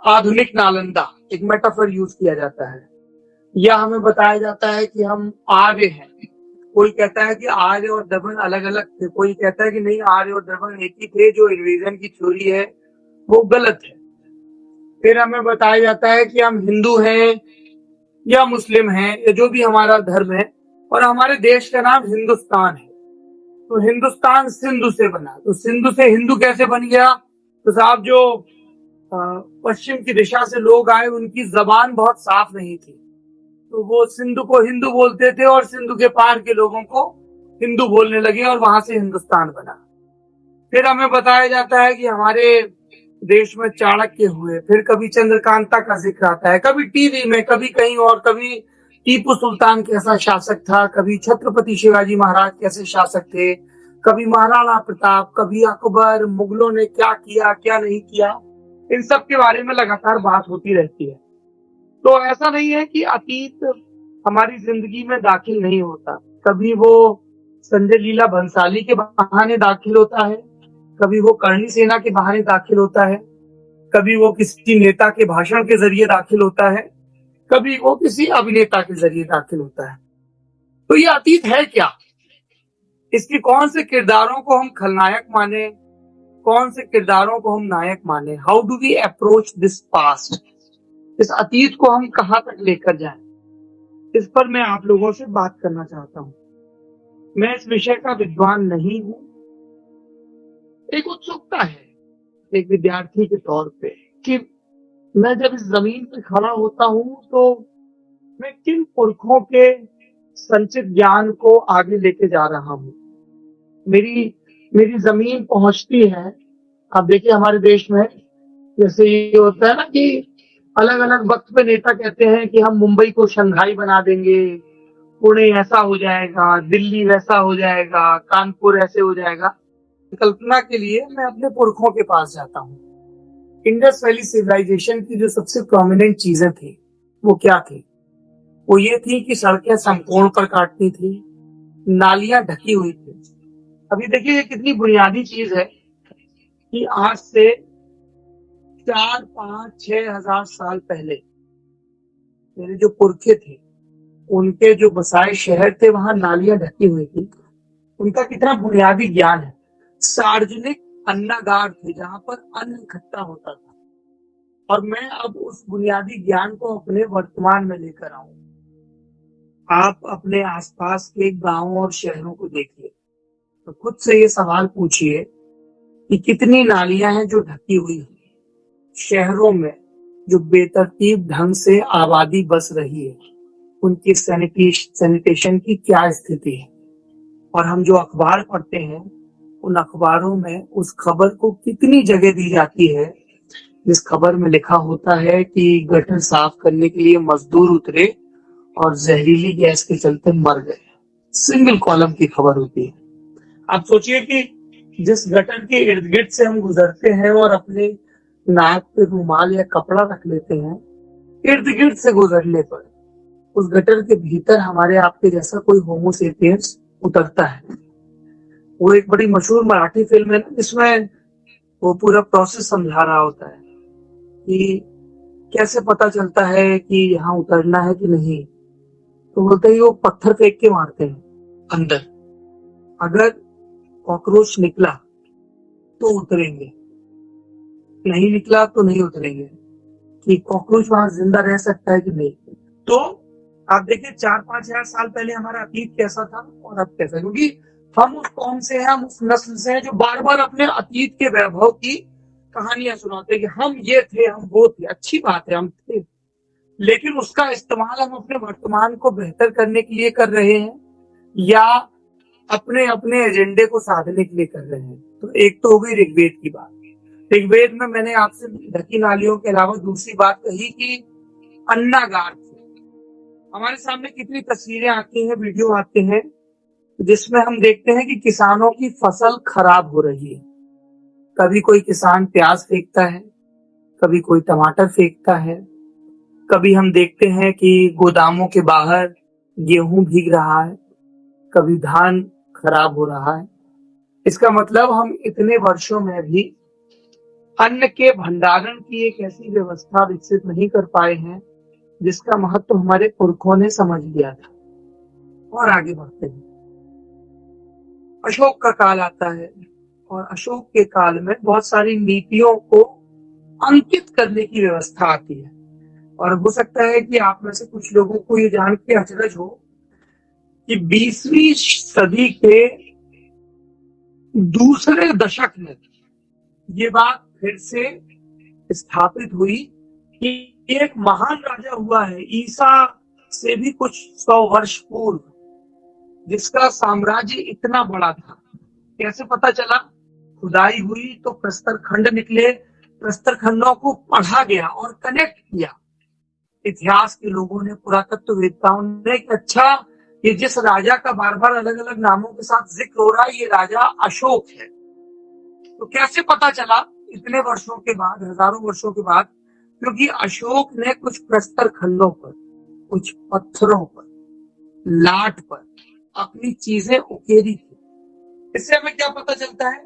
आधुनिक नालंदा एक metaphor use किया जाता है, या हमें बताया जाता है कि हम आर्य हैं। कोई कहता है कि आर्य और दर्पण अलग अलग थे, कोई कहता है कि नहीं आर्य और दर्पण एक ही थे। जो इन्वेजन की थ्योरी है वो गलत है। फिर हमें बताया जाता है कि हम हिंदू हैं या मुस्लिम हैं या जो भी हमारा धर्म है, और हमारे देश का नाम हिंदुस्तान है। तो हिंदुस्तान सिंधु से बना, तो सिंधु से हिंदू कैसे बन गया? तो साहब जो अ, पश्चिम की दिशा से लोग आए उनकी जबान बहुत साफ नहीं थी, तो वो सिंधु को हिंदू बोलते थे और सिंधु के पार के लोगों को हिंदू बोलने लगे और वहां से हिंदुस्तान बना। फिर हमें बताया जाता है कि हमारे देश में चाणक्य हुए, फिर कभी चंद्रकांता का जिक्र आता है, कभी टीवी में, कभी कहीं और, कभी टीपू सुल्तान कैसा शासक था, कभी छत्रपति शिवाजी महाराज कैसे शासक थे, कभी महाराणा प्रताप, कभी अकबर, मुगलों ने क्या किया क्या नहीं किया, इन सब के बारे में लगातार बात होती रहती है। तो ऐसा नहीं है कि अतीत हमारी जिंदगी में दाखिल नहीं होता। कभी वो संजय लीला भंसाली के बहाने दाखिल होता है, कभी वो करणी सेना के बहाने दाखिल होता है, कभी वो किसी नेता के भाषण के जरिए दाखिल होता है, कभी वो किसी अभिनेता के जरिए दाखिल होता है। तो ये अतीत है क्या? इसके कौन से किरदारों को हम खलनायक माने, कौन से किरदारों को हम नायक माने? How do we approach this past? इस अतीत को हम कहां तक लेकर जाएं? इस पर मैं आप लोगों से बात करना चाहता हूं। मैं इस विषय का विद्वान नहीं हूं। एक उत्सुकता है एक विद्यार्थी के तौर पे कि मैं जब इस जमीन पे खड़ा होता हूं तो मैं किन पुरखों के संचित ज्ञान को आगे लेके जा रहा हूं। मेरी मेरी जमीन पहुंचती है। आप देखिए हमारे देश में जैसे ये होता है ना कि अलग अलग वक्त पे नेता कहते हैं कि हम मुंबई को शंघाई बना देंगे, पुणे ऐसा हो जाएगा, दिल्ली वैसा हो जाएगा, कानपुर ऐसे हो जाएगा। कल्पना के लिए मैं अपने पुरखों के पास जाता हूँ। इंडस वैली सिविलाइजेशन की जो सबसे प्रोमिनेंट चीजें थी वो क्या थी? वो ये थी कि सड़कें समकोण पर काटती थी, नालियां ढकी हुई थी। अभी देखिए ये कितनी बुनियादी चीज है कि आज से 4, 5, 6 हजार साल पहले मेरे जो पुरखे थे उनके जो बसाए शहर थे वहां नालियां ढकी हुई थी। उनका कितना बुनियादी ज्ञान है। सार्वजनिक अन्नागार थे जहां पर अन्न इकट्ठा होता था। और मैं अब उस बुनियादी ज्ञान को अपने वर्तमान में लेकर आऊं। आप अपने आसपास के गांवों और शहरों को देखिए तो खुद से ये सवाल पूछिए कि कितनी नालियां हैं जो ढकी हुई हैं। शहरों में जो बेतरतीब ढंग से आबादी बस रही है उनकी सैनिटेशन की क्या स्थिति है। और हम जो अखबार पढ़ते हैं उन अखबारों में उस खबर को कितनी जगह दी जाती है जिस खबर में लिखा होता है कि गटर साफ करने के लिए मजदूर उतरे और जहरीली गैस के चलते मर गए। सिंगल कॉलम की खबर होती है। आप सोचिए कि जिस गटर के इर्द गिर्द से हम गुजरते हैं और अपने नाक पे रुमाल या कपड़ा रख लेते हैं, इर्द गिर्द से गुजरने पर उस गटर के भीतर हमारे आपके जैसा कोई होमोसेपियंस उतरता है। वो एक बड़ी मशहूर मराठी फिल्म है जिसमें वो पूरा प्रोसेस समझा रहा होता है कि कैसे पता चलता है कि यहाँ उतरना है कि नहीं। तो बोलते हैं वो पत्थर फेंक के मारते हैं अंदर, अगर कॉकरोच निकला तो उतरेंगे, नहीं निकला तो नहीं उतरेंगे, कि कॉकरोच वहां जिंदा रह सकता है कि नहीं। तो आप देखिए 4, 5 हजार साल पहले हमारा अतीत कैसा था और अब कैसा है। क्योंकि हम उस कौम से हैं, हम उस नस्ल से हैं जो बार बार अपने अतीत के वैभव की कहानियां सुनाते हैं कि हम ये थे, हम वो थे। अच्छी बात है, हम थे, लेकिन उसका इस्तेमाल हम अपने वर्तमान को बेहतर करने के लिए कर रहे हैं या अपने अपने एजेंडे को साधने के लिए कर रहे हैं। तो एक तो हो गई ऋग्वेद की बात। ऋग्वेद में मैंने आपसे ढकी नालियों के अलावा दूसरी बात कही कि अन्नागार थे। हमारे सामने कितनी तस्वीरें आती हैं, वीडियो आते हैं जिसमें हम देखते हैं कि किसानों की फसल खराब हो रही है। कभी कोई किसान प्याज फेंकता है, कभी कोई टमाटर फेंकता है, कभी हम देखते हैं कि गोदामों के बाहर गेहूं भीग रहा है, कभी धान खराब हो रहा है। इसका मतलब हम इतने वर्षों में भी अन्न के भंडारण की एक ऐसी व्यवस्था विकसित नहीं कर पाए हैं जिसका महत्व हमारे पुरखों ने समझ लिया था। और आगे बढ़ते हैं। अशोक का काल आता है और अशोक के काल में बहुत सारी नीतियों को अंकित करने की व्यवस्था आती है। और हो सकता है कि आप में से कुछ लोगों को ये जान के अचरज हो कि 20वीं सदी के दूसरे दशक में ये बात फिर से स्थापित हुई कि एक महान राजा हुआ है ईसा से भी कुछ 100 वर्ष पूर्व, जिसका साम्राज्य इतना बड़ा था। कैसे पता चला? खुदाई हुई तो प्रस्तर खंड निकले, प्रस्तर खंडों को पढ़ा गया और कनेक्ट किया इतिहास के लोगों ने, पुरातत्ववेत्ताओं ने। अच्छा, ये जिस राजा का बार बार अलग अलग नामों के साथ जिक्र हो रहा है, ये राजा अशोक है। तो कैसे पता चला इतने वर्षों के बाद, हजारों वर्षों के बाद? क्योंकि अशोक ने कुछ प्रस्तर खंडों पर, कुछ पत्थरों पर, लाट पर अपनी चीजें उकेरी थी। इससे हमें क्या पता चलता है?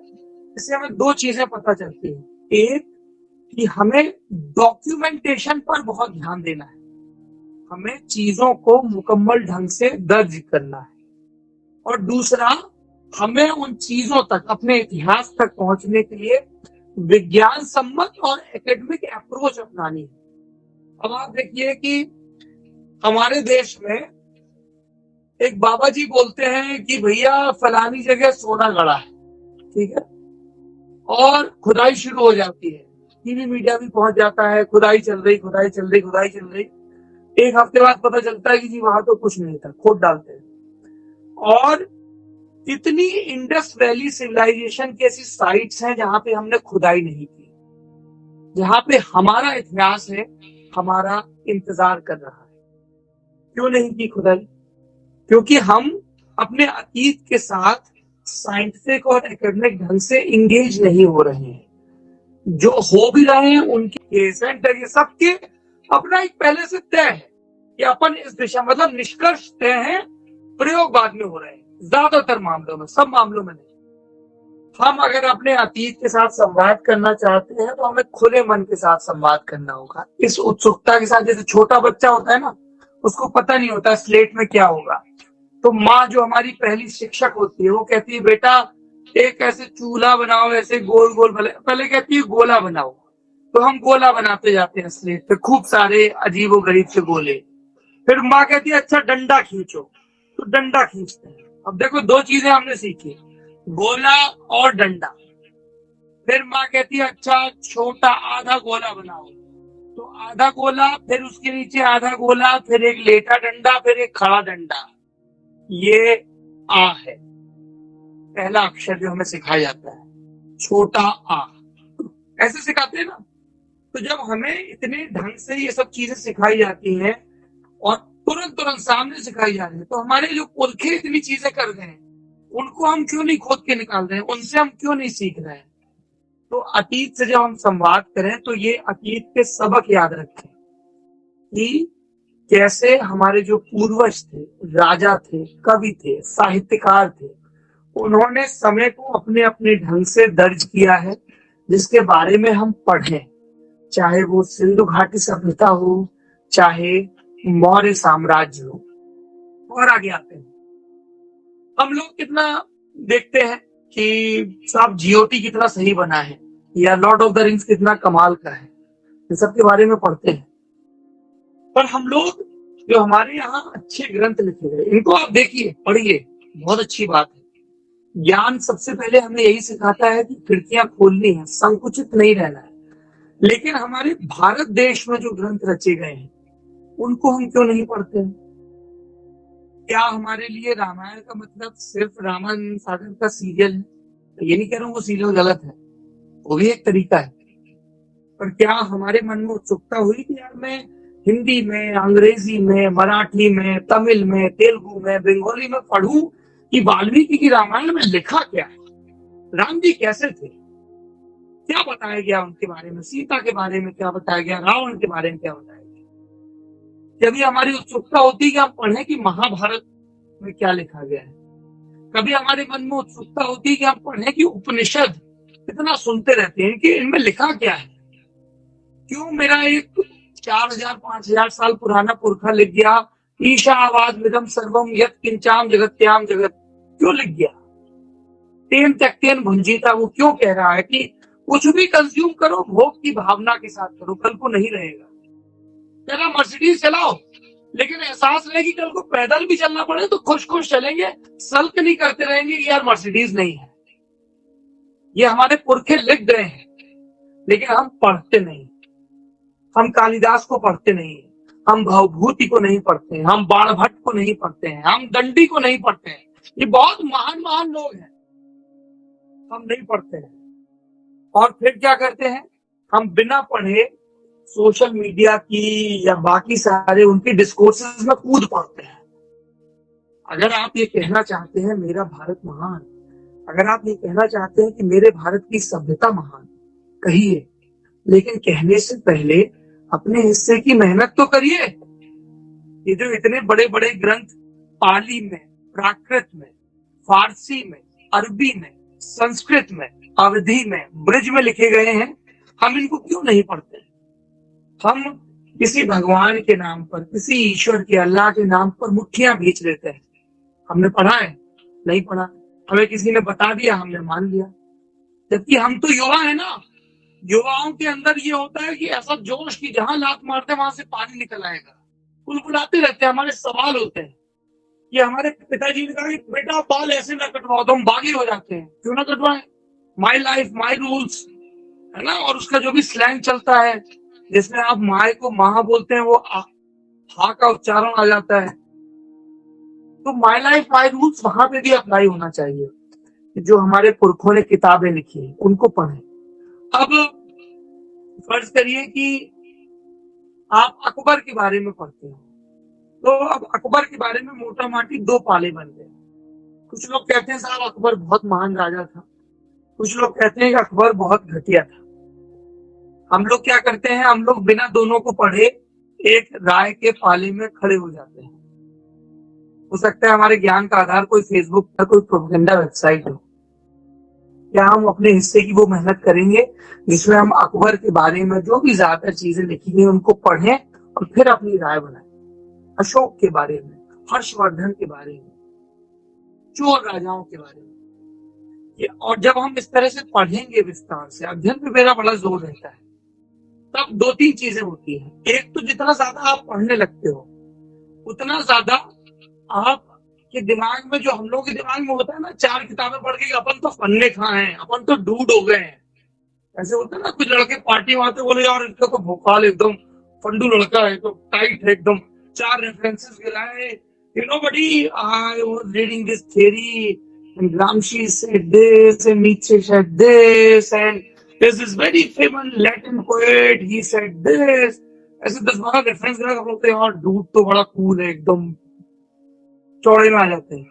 इससे हमें दो चीजें पता चलती हैं। एक, कि हमें डॉक्यूमेंटेशन पर बहुत ध्यान देना है, हमें चीजों को मुकम्मल ढंग से दर्ज करना है। और दूसरा, हमें उन चीजों तक, अपने इतिहास तक पहुंचने के लिए विज्ञान सम्मत और एकेडमिक अप्रोच अपनानी है। अब आप देखिए कि हमारे देश में एक बाबा जी बोलते हैं कि भैया फलानी जगह सोना गड़ा है, ठीक है, और खुदाई शुरू हो जाती है, टीवी मीडिया भी पहुंच जाता है, खुदाई चल रही, खुदाई चल रही, खुदाई चल रही। एक हफ्ते बाद पता चलता है कि जी वहां तो कुछ नहीं था, खोद डालते हैं। और इतनी इंडस वैली सिविलाइजेशन की ऐसी साइट्स हैं जहां पे हमने खुदाई नहीं की, जहां पे हमारा इतिहास है, हमारा इंतजार कर रहा है। क्यों नहीं की खुदाई? क्योंकि हम अपने अतीत के साथ साइंटिफिक और एकेडमिक ढंग से इंगेज नहीं हो रहे हैं। जो हो भी रहे हैं उनके सेंटर, ये सबके अपना एक पहले से तय है कि अपन इस दिशा, मतलब निष्कर्ष तय है, प्रयोग बाद में हो रहे हैं। ज्यादातर मामलों में, सब मामलों में नहीं। हम अगर अपने अतीत के साथ संवाद करना चाहते हैं तो हमें खुले मन के साथ संवाद करना होगा, इस उत्सुकता के साथ। जैसे छोटा बच्चा होता है ना, उसको पता नहीं होता स्लेट में क्या होगा, तो माँ जो हमारी पहली शिक्षक होती है वो कहती है बेटा एक ऐसे चूल्हा बनाओ, ऐसे गोल गोल, पहले कहती है गोला बनाओ, तो हम गोला बनाते जाते हैं स्लेट पे, खूब सारे अजीबो गरीब से गोले। फिर माँ कहती है अच्छा डंडा खींचो, तो डंडा खींचते हैं। अब देखो दो चीजें हमने सीखी, गोला और डंडा। फिर माँ कहती है अच्छा छोटा आधा गोला बनाओ, तो आधा गोला, फिर उसके नीचे आधा गोला, फिर एक लेटा डंडा, फिर एक खड़ा डंडा। ये आ है पहला अक्षर जो हमें सिखाया जाता है, छोटा आ, ऐसे सिखाते हैं ना। तो जब हमें इतने ढंग से ये सब चीजें सिखाई जाती हैं और तुरंत तुरंत सामने सिखाई जा रही है, तो हमारे जो पुरखे इतनी चीजें कर रहे हैं, उनको हम क्यों नहीं खोद के निकाल रहे हैं? उनसे हम क्यों नहीं सीख रहे हैं? तो अतीत से जब हम संवाद करें तो ये अतीत के सबक याद रखें कि कैसे हमारे जो पूर्वज थे, राजा थे, कवि थे, साहित्यकार थे, उन्होंने समय को अपने अपने ढंग से दर्ज किया है, जिसके बारे में हम पढ़ें। चाहे वो सिंधु घाटी सभ्यता हो, चाहे मौर्य साम्राज्य हो। और आगे आते हैं, हम लोग कितना देखते हैं कि साहब जीओटी कितना सही बना है, या लॉर्ड ऑफ द रिंग्स कितना कमाल का है, इन सब के बारे में पढ़ते हैं। पर हम लोग जो हमारे यहाँ अच्छे ग्रंथ लिखे गए, इनको आप देखिए, पढ़िए, बहुत अच्छी बात है। ज्ञान सबसे पहले हमें यही सिखाता है कि खिड़कियां खोलनी है, संकुचित नहीं रहना है। लेकिन हमारे भारत देश में जो ग्रंथ रचे गए हैं उनको हम क्यों नहीं पढ़ते हैं? क्या हमारे लिए रामायण का मतलब सिर्फ रामायण सागर का सीरियल है? ये नहीं कह रहा हूँ वो सीरियल गलत है, वो भी एक तरीका है। पर क्या हमारे मन में उत्सुकता हुई कि यार मैं हिंदी में, अंग्रेजी में, मराठी में, तमिल में, तेलुगु में, बंगाली में पढ़ूं कि वाल्मीकि की रामायण में लिखा क्या है, राम जी कैसे थे, क्या बताया गया उनके बारे में, सीता के बारे में क्या बताया गया, रावण के बारे में क्या बताया गया। कभी हमारी उत्सुकता होती है कि हम पढ़ें कि महाभारत में क्या लिखा गया है। कभी हमारे मन में उत्सुकता होती है कि हम पढ़ें कि उपनिषद इतना सुनते रहते हैं कि इनमें लिखा क्या है। क्यों मेरा एक 4000 5000 साल पुराना पुरखा लिख गया ईशा आवाज विदम सर्वम यत किंचाम जगत्याम जगत, क्यों लिख गया? तेन त्यक्तेन भुंजीता, वो क्यों कह रहा है कि कुछ भी कंज्यूम करो भोग की भावना के साथ करो, कल को नहीं रहेगा। तेरा मर्सिडीज चलाओ, लेकिन एहसास रहे कि कल को पैदल भी चलना पड़े तो खुश खुश चलेंगे, सल्क नहीं करते रहेंगे कि यार मर्सिडीज नहीं है। ये हमारे पुरखे लिख गए हैं, लेकिन हम पढ़ते नहीं। हम कालिदास को पढ़ते नहीं, हम भवभूति को नहीं पढ़ते हैं, हम बाणभट्ट को नहीं पढ़ते हैं, हम दंडी को नहीं पढ़ते हैं। ये बहुत महान महान लोग हैं, हम नहीं पढ़ते हैं। और फिर क्या करते हैं, हम बिना पढ़े सोशल मीडिया की या बाकी सारे उनके डिस्कोर्सेस में कूद पड़ते हैं। अगर आप ये कहना चाहते हैं मेरा भारत महान, अगर आप ये कहना चाहते हैं कि मेरे भारत की सभ्यता महान, कहिए, लेकिन कहने से पहले अपने हिस्से की मेहनत तो करिए। ये जो इतने बड़े बड़े ग्रंथ पाली में, प्राकृत में, फारसी में, अरबी में, संस्कृत में, अवधी में, ब्रज में लिखे गए हैं, हम इनको क्यों नहीं पढ़ते? हम किसी भगवान के नाम पर, किसी ईश्वर के, अल्लाह के नाम पर मुट्ठियां बेच लेते हैं। हमने पढ़ा है? नहीं पढ़ा। हमें किसी ने बता दिया, हमने मान लिया। जबकि हम तो युवा है ना, युवाओं के अंदर ये होता है कि ऐसा जोश कि जहां लात मारते वहां से पानी निकल आएगा। बुलबुलाते रहते हैं, हमारे सवाल होते हैं। ये हमारे पिताजी ने कहा कि बेटा बाल ऐसे ना कटवाओ, तो हम बागी हो जाते हैं, क्यों ना कटवाएं, माई लाइफ माई रूल्स, है ना। और उसका जो भी स्लैंग चलता है, जिसमें आप माए को माँ बोलते हैं, वो हा का उच्चारण आ जाता है। तो माई लाइफ माई रूल्स वहां पे भी अप्लाई होना चाहिए। जो हमारे पुरखों ने किताबें लिखी हैं उनको पढ़ें। अब फर्ज करिए कि आप अकबर के बारे में पढ़ते हैं, तो अब अकबर के बारे में मोटा माटी दो पाले बन गए। कुछ लोग कहते हैं साहब अकबर बहुत महान राजा था, कुछ लोग कहते हैं कि अकबर बहुत घटिया था। हम लोग क्या करते हैं, हम लोग बिना दोनों को पढ़े एक राय के पाले में खड़े हो जाते हैं। हो सकता है हमारे ज्ञान का आधार कोई फेसबुक या कोई प्रोपेगेंडा वेबसाइट हो। क्या हम अपने हिस्से की वो मेहनत करेंगे जिसमें हम अकबर के बारे में जो भी ज्यादा चीजें लिखी गई उनको पढ़ें और फिर अपनी राय बनाएं? अशोक के बारे में, हर्षवर्धन के बारे में, चोर राजाओं के बारे में। और जब हम इस तरह से पढ़ेंगे विस्तार से, अध्ययन पे मेरा बड़ा जोर रहता है, तब दो तीन चीजें होती हैं। एक तो जितना ज्यादा आप पढ़ने लगते हो उतना ज्यादा आपके दिमाग में, जो हम लोग के दिमाग में होता है ना, 4 किताबें पढ़ के अपन तो फन्ने खा हैं, अपन तो डूड हो गए हैं। ऐसे होता है ना, कुछ लड़के पार्टी में आते बोले यार इसका तो भोकाल एकदम फंडू लड़का है, तो टाइट है एकदम, 4 रेफरेंसेस गिराए, you know buddy, I was reading this theory and Gramsci said this and Nietzsche said this and there's this very famous Latin poet, he said this। ऐसे 10-12 रेफरेंस गिरा के बोलते हैं यार डूड तो बड़ा कूल है, एकदम चौड़े में आ जाते हैं।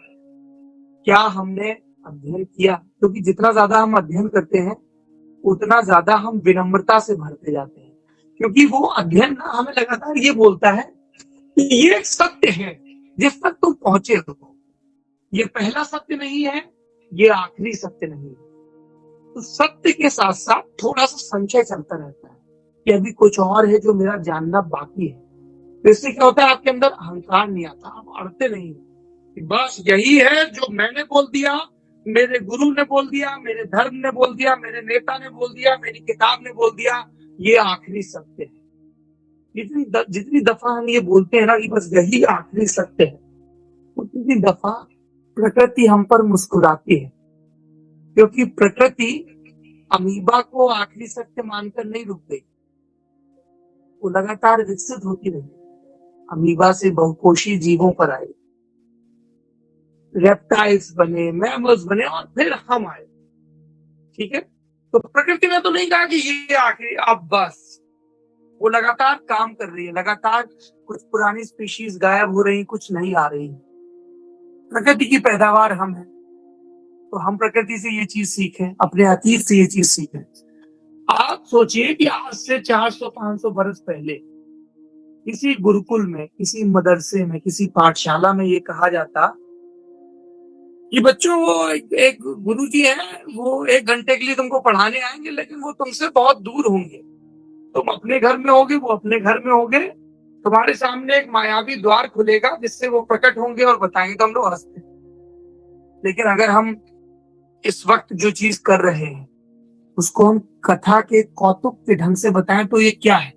क्या हमने अध्ययन किया? क्योंकि जितना ज्यादा हम अध्ययन करते हैं उतना ज्यादा हम विनम्रता से भरते जाते हैं, क्योंकि वो अध्ययन ना हमें लगातार ये बोलता है कि ये एक सत्य है जिस तक तुम पहुंचे हो, ये पहला सत्य नहीं है, ये आखिरी सत्य नहीं है। तो सत्य के साथ साथ थोड़ा सा संशय चलता रहता है कि अभी कुछ और है जो मेरा जानना बाकी है। तो इससे क्या होता है, आपके अंदर अहंकार नहीं आता, आप अड़ते नहीं कि बस यही है जो मैंने बोल दिया, मेरे गुरु ने बोल दिया, मेरे धर्म ने बोल दिया, मेरे नेता ने बोल दिया, मेरी किताब ने बोल दिया, ये आखिरी सत्य है। जितनी दफा हम ये बोलते हैं ना कि बस यही आखिरी सत्य है, उतनी दफा प्रकृति हम पर मुस्कुराती है, क्योंकि प्रकृति अमीबा को आखिरी सत्य मानकर नहीं रुक गई, वो लगातार विकसित होती रही। अमीबा से बहुकोषीय जीवों पर आए, रेप्टाइल्स बने, मैमल्स बने और फिर हम आए। ठीक है, तो प्रकृति ने तो नहीं कहा कि ये आखिरी, अब बस। वो लगातार काम कर रही है, लगातार कुछ पुरानी स्पीशीज गायब हो रही, कुछ नहीं आ रही। प्रकृति की पैदावार हम है, तो हम प्रकृति से ये चीज सीखें, अपने अतीत से ये चीज सीखें। आप सोचिए कि आज से 400-500 बरस पहले किसी गुरुकुल में, किसी मदरसे में, किसी पाठशाला में ये कहा जाता कि बच्चों वो एक गुरुजी हैं, वो 1 घंटे के लिए तुमको पढ़ाने आएंगे, लेकिन वो तुमसे बहुत दूर होंगे। तुम अपने घर में होगे, वो अपने घर में होंगे। तुम्हारे सामने एक मायावी द्वार खुलेगा जिससे वो प्रकट होंगे और बताएंगे, तो हम लोग हंसते हैं। लेकिन अगर हम इस वक्त जो चीज कर रहे हैं उसको हम कथा के कौतुक के ढंग से बताएं तो ये क्या है।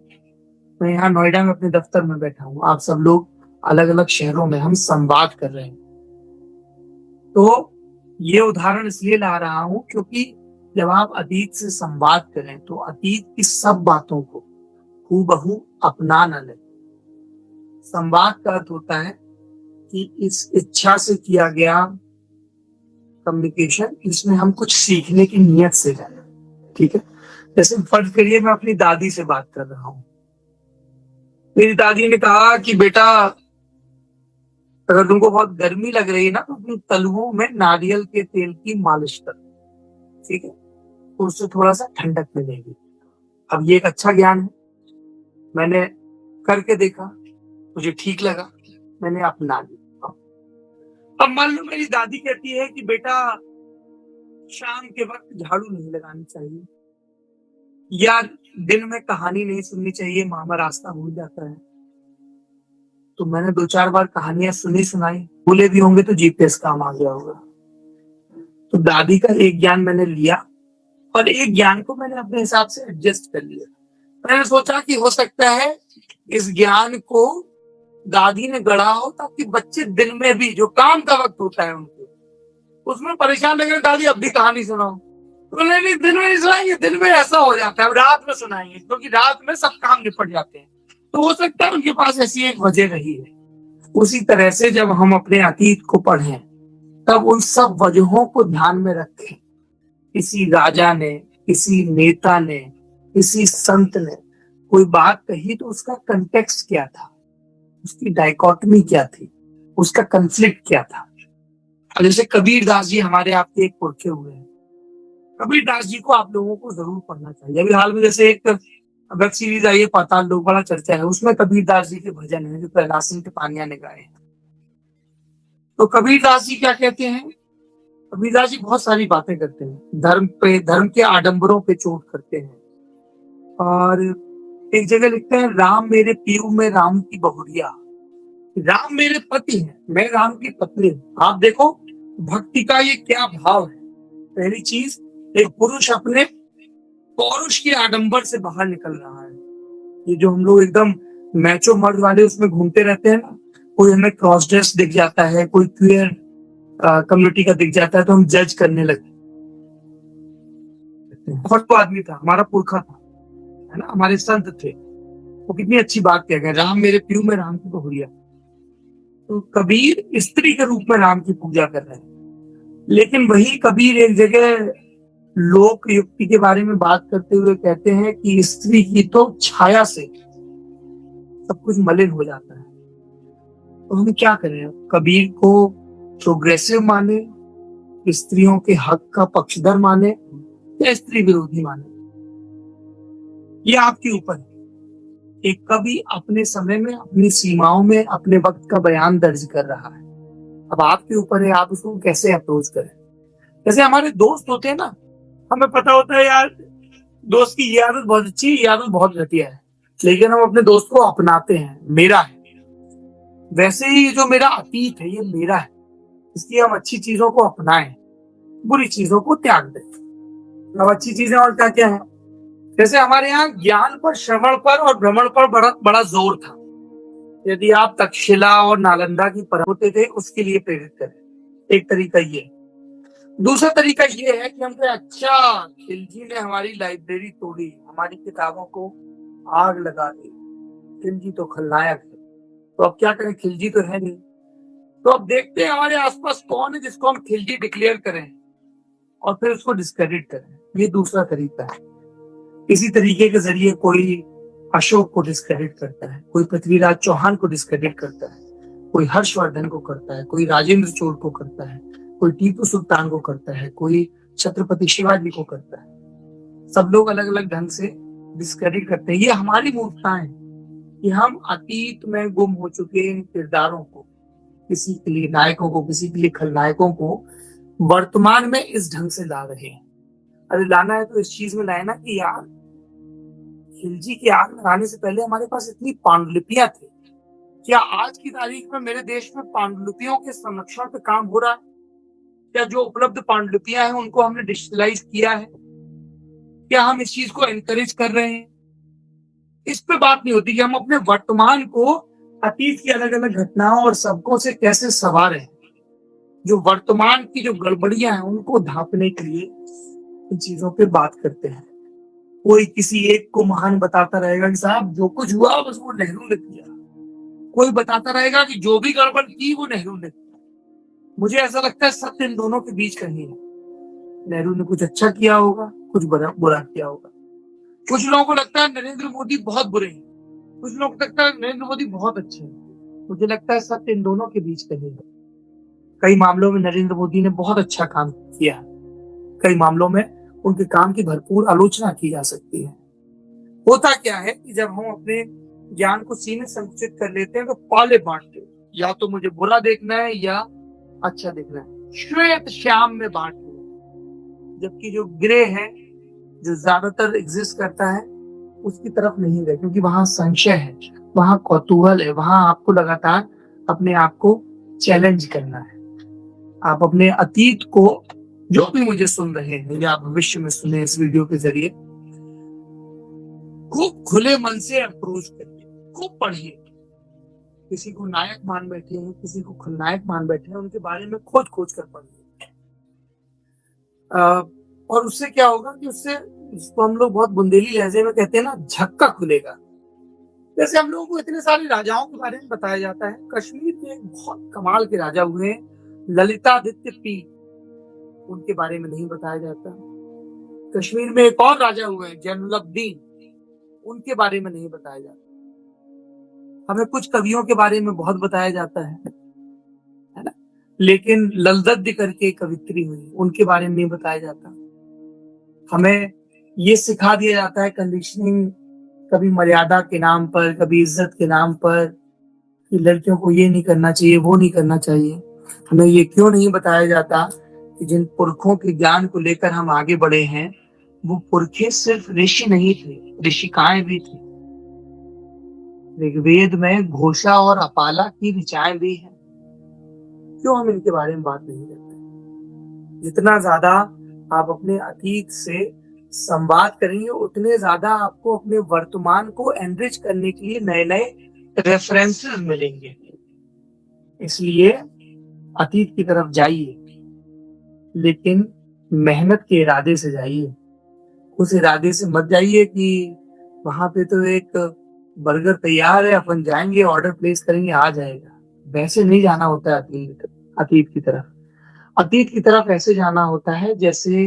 मैं यहाँ नोएडा में अपने दफ्तर में बैठा हूँ, आप सब लोग अलग अलग शहरों में, हम संवाद कर रहे हैं। तो ये उदाहरण इसलिए ला रहा हूं क्योंकि जब आप अतीत से संवाद करें तो अतीत की सब बातों को हूबहू अपना न लें। संवाद का अर्थ होता है कि इस इच्छा से किया गया कम्युनिकेशन जिसमें हम कुछ सीखने की नियत से जाए। ठीक है, जैसे फर्ज करिए मैं अपनी दादी से बात कर रहा हूं। मेरी दादी ने कहा कि बेटा, अगर तुमको बहुत गर्मी लग रही है ना तो तुम तलुओं में नारियल के तेल की मालिश कर, ठीक है, तो उससे थोड़ा सा ठंडक मिलेगी। अब ये एक अच्छा ज्ञान है, मैंने करके देखा, मुझे ठीक लगा, मैंने अपना लिया। अब मान लो मेरी दादी कहती है कि बेटा शाम के वक्त झाड़ू नहीं लगानी चाहिए, या दिन में कहानी नहीं सुननी चाहिए, मामा रास्ता भूल जाता है। तो मैंने 2-4 बार कहानियां सुनी सुनाई, भूले भी होंगे तो जीपीएस काम आ गया होगा। तो दादी का एक ज्ञान मैंने लिया और एक ज्ञान को मैंने अपने हिसाब से एडजस्ट कर लिया। मैंने सोचा कि हो सकता है इस ज्ञान को दादी ने गढ़ा हो ताकि बच्चे दिन में भी, जो काम का वक्त होता है उनके, उसमें परेशान लगे, दादी अब भी कहानी सुनाओ। तो नहीं, दिन में नहीं सुनाएंगे, दिन में ऐसा हो जाता है, रात में सुनाएंगे क्योंकि रात में सब काम निपट जाते हैं। तो हो सकता है उनके पास ऐसी एक वजह रही है। उसी तरह से जब हम अपने अतीत को पढ़ें तब उन सब वजहों को ध्यान में रखें। किसी राजा ने, किसी नेता ने, किसी संत ने कोई बात कही तो उसका कंटेक्स्ट क्या था, उसकी डाइकोटमी क्या थी, उसका कंफ्लिक्ट क्या था। जैसे कबीर दास जी हमारे आपके एक पुरखे हुए हैं, कबीर दास जी को आप लोगों को जरूर पढ़ना चाहिए। अभी हाल में जैसे एक वेब सीरीज आई है पाताल लोक, बड़ा चर्चा है, उसमें कबीर दास जी के भजन है जो प्रहलाद सिंह टिपानिया ने गाए हैं। तो कबीर दास जी क्या कहते हैं, कबीर दास जी बहुत सारी बातें करते हैं, धर्म पे, धर्म के आडंबरों पे चोट करते हैं। और एक जगह लिखते हैं, राम मेरे पीऊ में राम की बहुरिया, राम मेरे पति हैं, मैं राम की पत्नी हूं। आप देखो भक्ति का ये क्या भाव है। पहली चीज, एक पुरुष अपने पौरुष के आडंबर से बाहर निकल रहा है। ये जो हम लोग एकदम मैचो मर्द वाले उसमें घूमते रहते हैं ना, कोई हमें क्रॉस ड्रेस दिख जाता है, कोई क्वियर कम्युनिटी का दिख जाता है तो हम जज करने लगते हैं। बहुत तो आदमी था, हमारा पुरखा था, है ना, हमारे संत थे, वो कितनी अच्छी बात कह गए, राम मेरे पीऊ में राम की बहुरिया। तो कबीर स्त्री के रूप में राम की पूजा कर रहे हैं, लेकिन वही कबीर एक जगह लोक युक्ति के बारे में बात करते हुए कहते हैं कि स्त्री की तो छाया से सब कुछ मलिन हो जाता है। तो हम क्या करें, कबीर को प्रोग्रेसिव माने, स्त्रियों के हक का पक्षधर माने, या स्त्री विरोधी माने, ये आपके ऊपर है। एक कवि अपने समय में, अपनी सीमाओं में अपने वक्त का बयान दर्ज कर रहा है। अब आपके ऊपर है आप उसको कैसे अप्रोच करें। जैसे हमारे दोस्त होते हैं ना, हमें पता होता है यार दोस्त की ये आदत बहुत अच्छी है, ये आदत बहुत घटिया है, लेकिन हम अपने दोस्त को अपनाते हैं, मेरा है। वैसे ही जो मेरा अतीत है ये मेरा है, इसलिए हम अच्छी चीजों को अपनाएं, बुरी चीजों को त्याग दें। अब अच्छी चीजें और क्या क्या है, जैसे हमारे यहाँ ज्ञान पर, श्रवण पर और भ्रमण पर बड़ा बड़ा जोर था। यदि आप तक्षशिला और नालंदा की परंपरा होते थे उसके लिए प्रेरित करें, एक तरीका ये। दूसरा तरीका ये है कि हम कहें अच्छा खिलजी ने हमारी लाइब्रेरी तोड़ी, हमारी किताबों को आग लगा दी, खिलजी तो खलनायक है, तो अब क्या करें, खिलजी तो है नहीं। तो अब देखते हैं हमारे आसपास कौन है जिसको हम खिलजी डिक्लेयर करें और फिर उसको डिस्क्रेडिट करें। ये दूसरा तरीका है। इसी तरीके के जरिए कोई अशोक को डिस्क्रेडिट करता है, कोई पृथ्वीराज चौहान को डिस्क्रेडिट करता है, कोई हर्षवर्धन को करता है, कोई राजेंद्र चोर को करता है, कोई टीपू सुल्तान को करता है, कोई छत्रपति शिवाजी को करता है। सब लोग अलग अलग ढंग से डिस्क्रेडिट करते हैं। ये हमारी मूर्खताएं कि हम अतीत में गुम हो चुके किरदारों को, किसी के लिए नायकों को, किसी के लिए खलनायकों को वर्तमान में इस ढंग से ला रहे हैं। अरे लाना है तो इस चीज में लाए ना कि यार खिलजी की आग लगाने से पहले हमारे पास इतनी पांडुलिपियां थी। क्या आज की तारीख में मेरे देश में पांडुलिपियों के संरक्षण पे काम हो रहा है? क्या जो उपलब्ध पांडुलिपियां हैं उनको हमने डिजिटलाइज किया है? क्या हम इस चीज को एनकरेज कर रहे हैं? इस पे बात नहीं होती कि हम अपने वर्तमान को अतीत की अलग अलग घटनाओं और सबकों से कैसे संवारें। जो वर्तमान की जो गड़बड़ियां हैं उनको ढांपने के लिए इन चीजों पे बात करते हैं। कोई किसी एक को महान बताता रहेगा कि साहब जो कुछ हुआ बस वो नेहरू ने किया। कोई बताता रहेगा कि जो भी गड़बड़ की वो नेहरू ने किया। मुझे ऐसा लगता है सत्य इन दोनों के बीच कहीं है। नेहरू ने कुछ अच्छा किया होगा, कुछ बुरा किया होगा। कुछ लोगों को लगता है नरेंद्र मोदी बहुत बुरे हैं, कुछ लोगों को लगता है नरेंद्र मोदी बहुत अच्छे हैं। मुझे लगता है सत्य इन दोनों के बीच कहीं है। कई मामलों में नरेंद्र मोदी ने बहुत अच्छा काम किया है, कई मामलों में उनके काम की भरपूर आलोचना की जा सकती है। होता क्या है कि जब हम अपने ज्ञान को सीमित संकुचित कर लेते हैं तो पाले बांटते हैं, या तो मुझे बुरा देखना है या अच्छा देखना है, श्वेत श्याम में बांट लिया। जबकि जो ग्रे है, जो ज्यादातर एग्जिस्ट करता है, उसकी तरफ नहीं गए, क्योंकि वहां संशय है, वहां कौतूहल है, वहां आपको लगातार अपने आप को चैलेंज करना है। आप अपने अतीत को, जो भी मुझे सुन रहे हैं या भविष्य में सुने इस वीडियो के जरिए, खूब खुले मन से अप्रोच करिए, खूब पढ़िए। किसी को नायक मान बैठे हैं, किसी को खलनायक मान बैठे हैं, उनके बारे में खोज खोज कर पढ़िए। और उससे क्या होगा कि उससे, इसको हम लोग बहुत बुंदेली लहजे में कहते हैं ना, झक्का खुलेगा। जैसे हम लोगों को इतने सारे राजाओं के बारे में बताया जाता है। कश्मीर के एक बहुत कमाल के राजा हुए हैं, ललितादित्य पी, उनके बारे में नहीं बताया जाता। कश्मीर में एक और राजा हुए हैं जैनुलब्दीन, उनके बारे में नहीं बताया जाता। हमें कुछ कवियों के बारे में बहुत बताया जाता है ना, लेकिन ललदद्य करके कवित्री हुई, उनके बारे में नहीं बताया जाता। हमें ये सिखा दिया जाता है कंडीशनिंग, कभी मर्यादा के नाम पर, कभी इज्जत के नाम पर, कि लड़कियों को ये नहीं करना चाहिए, वो नहीं करना चाहिए। हमें ये क्यों नहीं बताया जाता कि जिन पुरखों के ज्ञान को लेकर हम आगे बढ़े हैं, वो पुरखे सिर्फ ऋषि नहीं थे, ऋषिकाएं भी थी। ऋग्वेद में घोषा और अपाला की ऋचाएं भी हैं। क्यों हम इनके बारे में बात नहीं करते? जितना ज्यादा आप अपने अतीत से संवाद करेंगे, उतने ज्यादा आपको अपने वर्तमान को एनरिच करने के लिए नए नए रेफरेंसेस मिलेंगे। इसलिए अतीत की तरफ जाइए, लेकिन मेहनत के इरादे से जाइए। उस इरादे से मत जाइए कि वहां पे तो एक बर्गर तैयार है, अपन जाएंगे, ऑर्डर प्लेस करेंगे, आ जाएगा। वैसे नहीं जाना होता है अतीत की तरफ। अतीत की तरफ ऐसे जाना होता है जैसे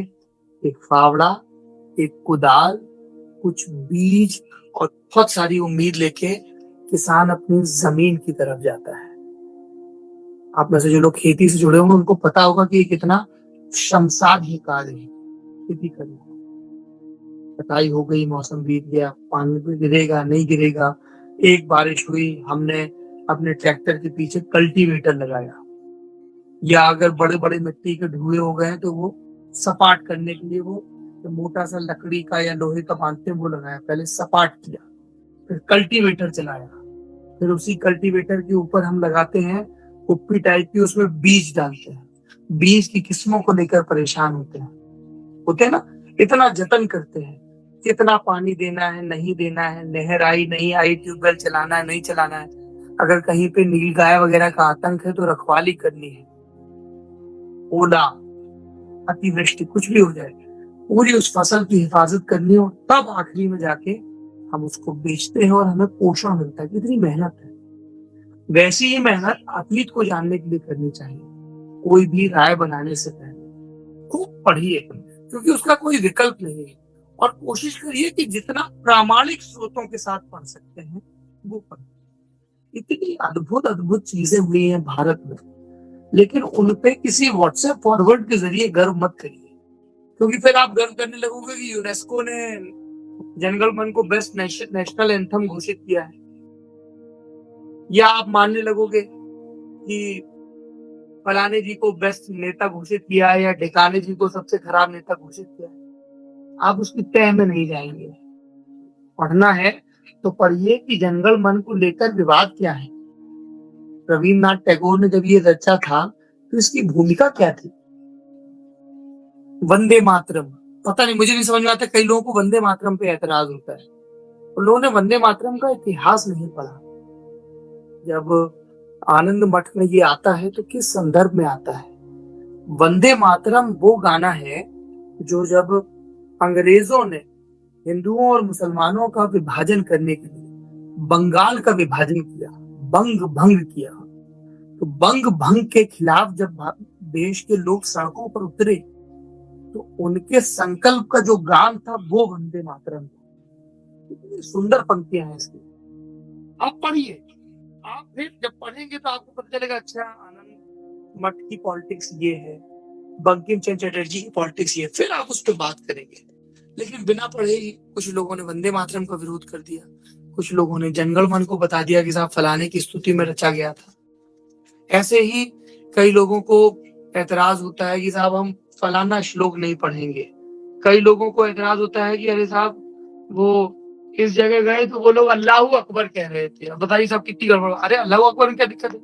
एक फावड़ा, एक कुदाल, कुछ बीज और बहुत सारी उम्मीद लेके किसान अपनी जमीन की तरफ जाता है। आप में से जो लोग खेती से जुड़े होंगे उनको पता होगा कि ये कितना श्रमसाध्य कार्य है खेती करना। कटाई हो गई, मौसम बीत गया, पानी भी गिरेगा नहीं गिरेगा, एक बारिश हुई, हमने अपने ट्रैक्टर के पीछे कल्टीवेटर लगाया, या अगर बड़े बड़े मिट्टी के ढुए हो गए तो वो सपाट करने के लिए वो मोटा सा लकड़ी का या लोहे का बांधते हैं वो लगाया, पहले सपाट किया, फिर कल्टीवेटर चलाया, फिर उसी कल्टीवेटर के ऊपर हम लगाते हैं कुप्पी टाइप की, उसमें बीज डालते हैं, बीज की किस्मों को लेकर परेशान होते हैं ना, इतना जतन करते हैं, कितना पानी देना है नहीं देना है, नहर आई नहीं आई, ट्यूबवेल चलाना है नहीं चलाना है, अगर कहीं पे नील गाय वगैरह का आतंक है तो रखवाली करनी है, ओला, अतिवृष्टि, कुछ भी हो जाए, पूरी उस फसल की हिफाजत करनी हो, तब आखिरी में जाके हम उसको बेचते हैं और हमें पोषण मिलता है। कितनी मेहनत है। वैसी ही मेहनत अतीत को जानने के लिए करनी चाहिए। कोई भी राय बनाने से पहले खूब पढ़िए, क्योंकि उसका कोई विकल्प नहीं है, और कोशिश करिए कि जितना प्रामाणिक स्रोतों के साथ पढ़ सकते हैं वो पढ़िए। इतनी अद्भुत अद्भुत चीजें हुई हैं भारत में, लेकिन उनपे किसी व्हाट्सएप फॉरवर्ड के जरिए गर्व मत करिए, क्योंकि फिर आप गर्व करने लगोगे कि यूनेस्को ने जनगण मन को बेस्ट नेशनल एंथम घोषित किया है, या आप मानने लगोगे कि फलाने जी को बेस्ट नेता घोषित किया है या ढिकाने जी को सबसे खराब नेता घोषित किया है। आप उसकी तह में नहीं जाएंगे। पढ़ना है तो पढ़िए कि जंगल मन को लेकर विवाद क्या है। रविन्द्रनाथ टैगोर ने जब ये रचा था तो इसकी भूमिका क्या थी। वंदे मातरम, पता नहीं, मुझे नहीं समझ में आता। कई लोगों को वंदे मातरम पे ऐतराज होता है। उन लोगों ने वंदे मातरम का इतिहास नहीं पढ़ा। जब आनंद मठ में ये आता है तो किस संदर्भ में आता है। वंदे मातरम वो गाना है जो जब अंग्रेजों ने हिंदुओं और मुसलमानों का विभाजन करने के लिए बंगाल का विभाजन किया, बंग भंग किया, तो बंग भंग के खिलाफ जब देश के लोग सड़कों पर उतरे तो उनके संकल्प का जो गान था वो वंदे मातरम था। कितनी सुंदर पंक्तियां हैं इसकी। आप पढ़िए। आप फिर जब पढ़ेंगे तो आपको पता चलेगा, अच्छा आनंद मठ की पॉलिटिक्स ये है, बंकिम चंद्र चटर्जी की पॉलिटिक्स ये, फिर आप उस पर बात करेंगे। लेकिन बिना पढ़े ही कुछ लोगों ने वंदे मातरम का विरोध कर दिया, कुछ लोगों ने जंगल मन को बता दिया कि साहब फलाने की स्तुति में रचा गया था। ऐसे ही कई लोगों को एतराज होता है कि साहब हम फलाना श्लोक नहीं पढ़ेंगे। कई लोगों को एतराज होता है कि अरे साहब वो इस जगह गए तो वो लोग अल्लाहू अकबर कह रहे थे। अब बताइए साहब कितनी गड़बड़। अरे अल्लाहू अकबर में क्या दिक्कत है।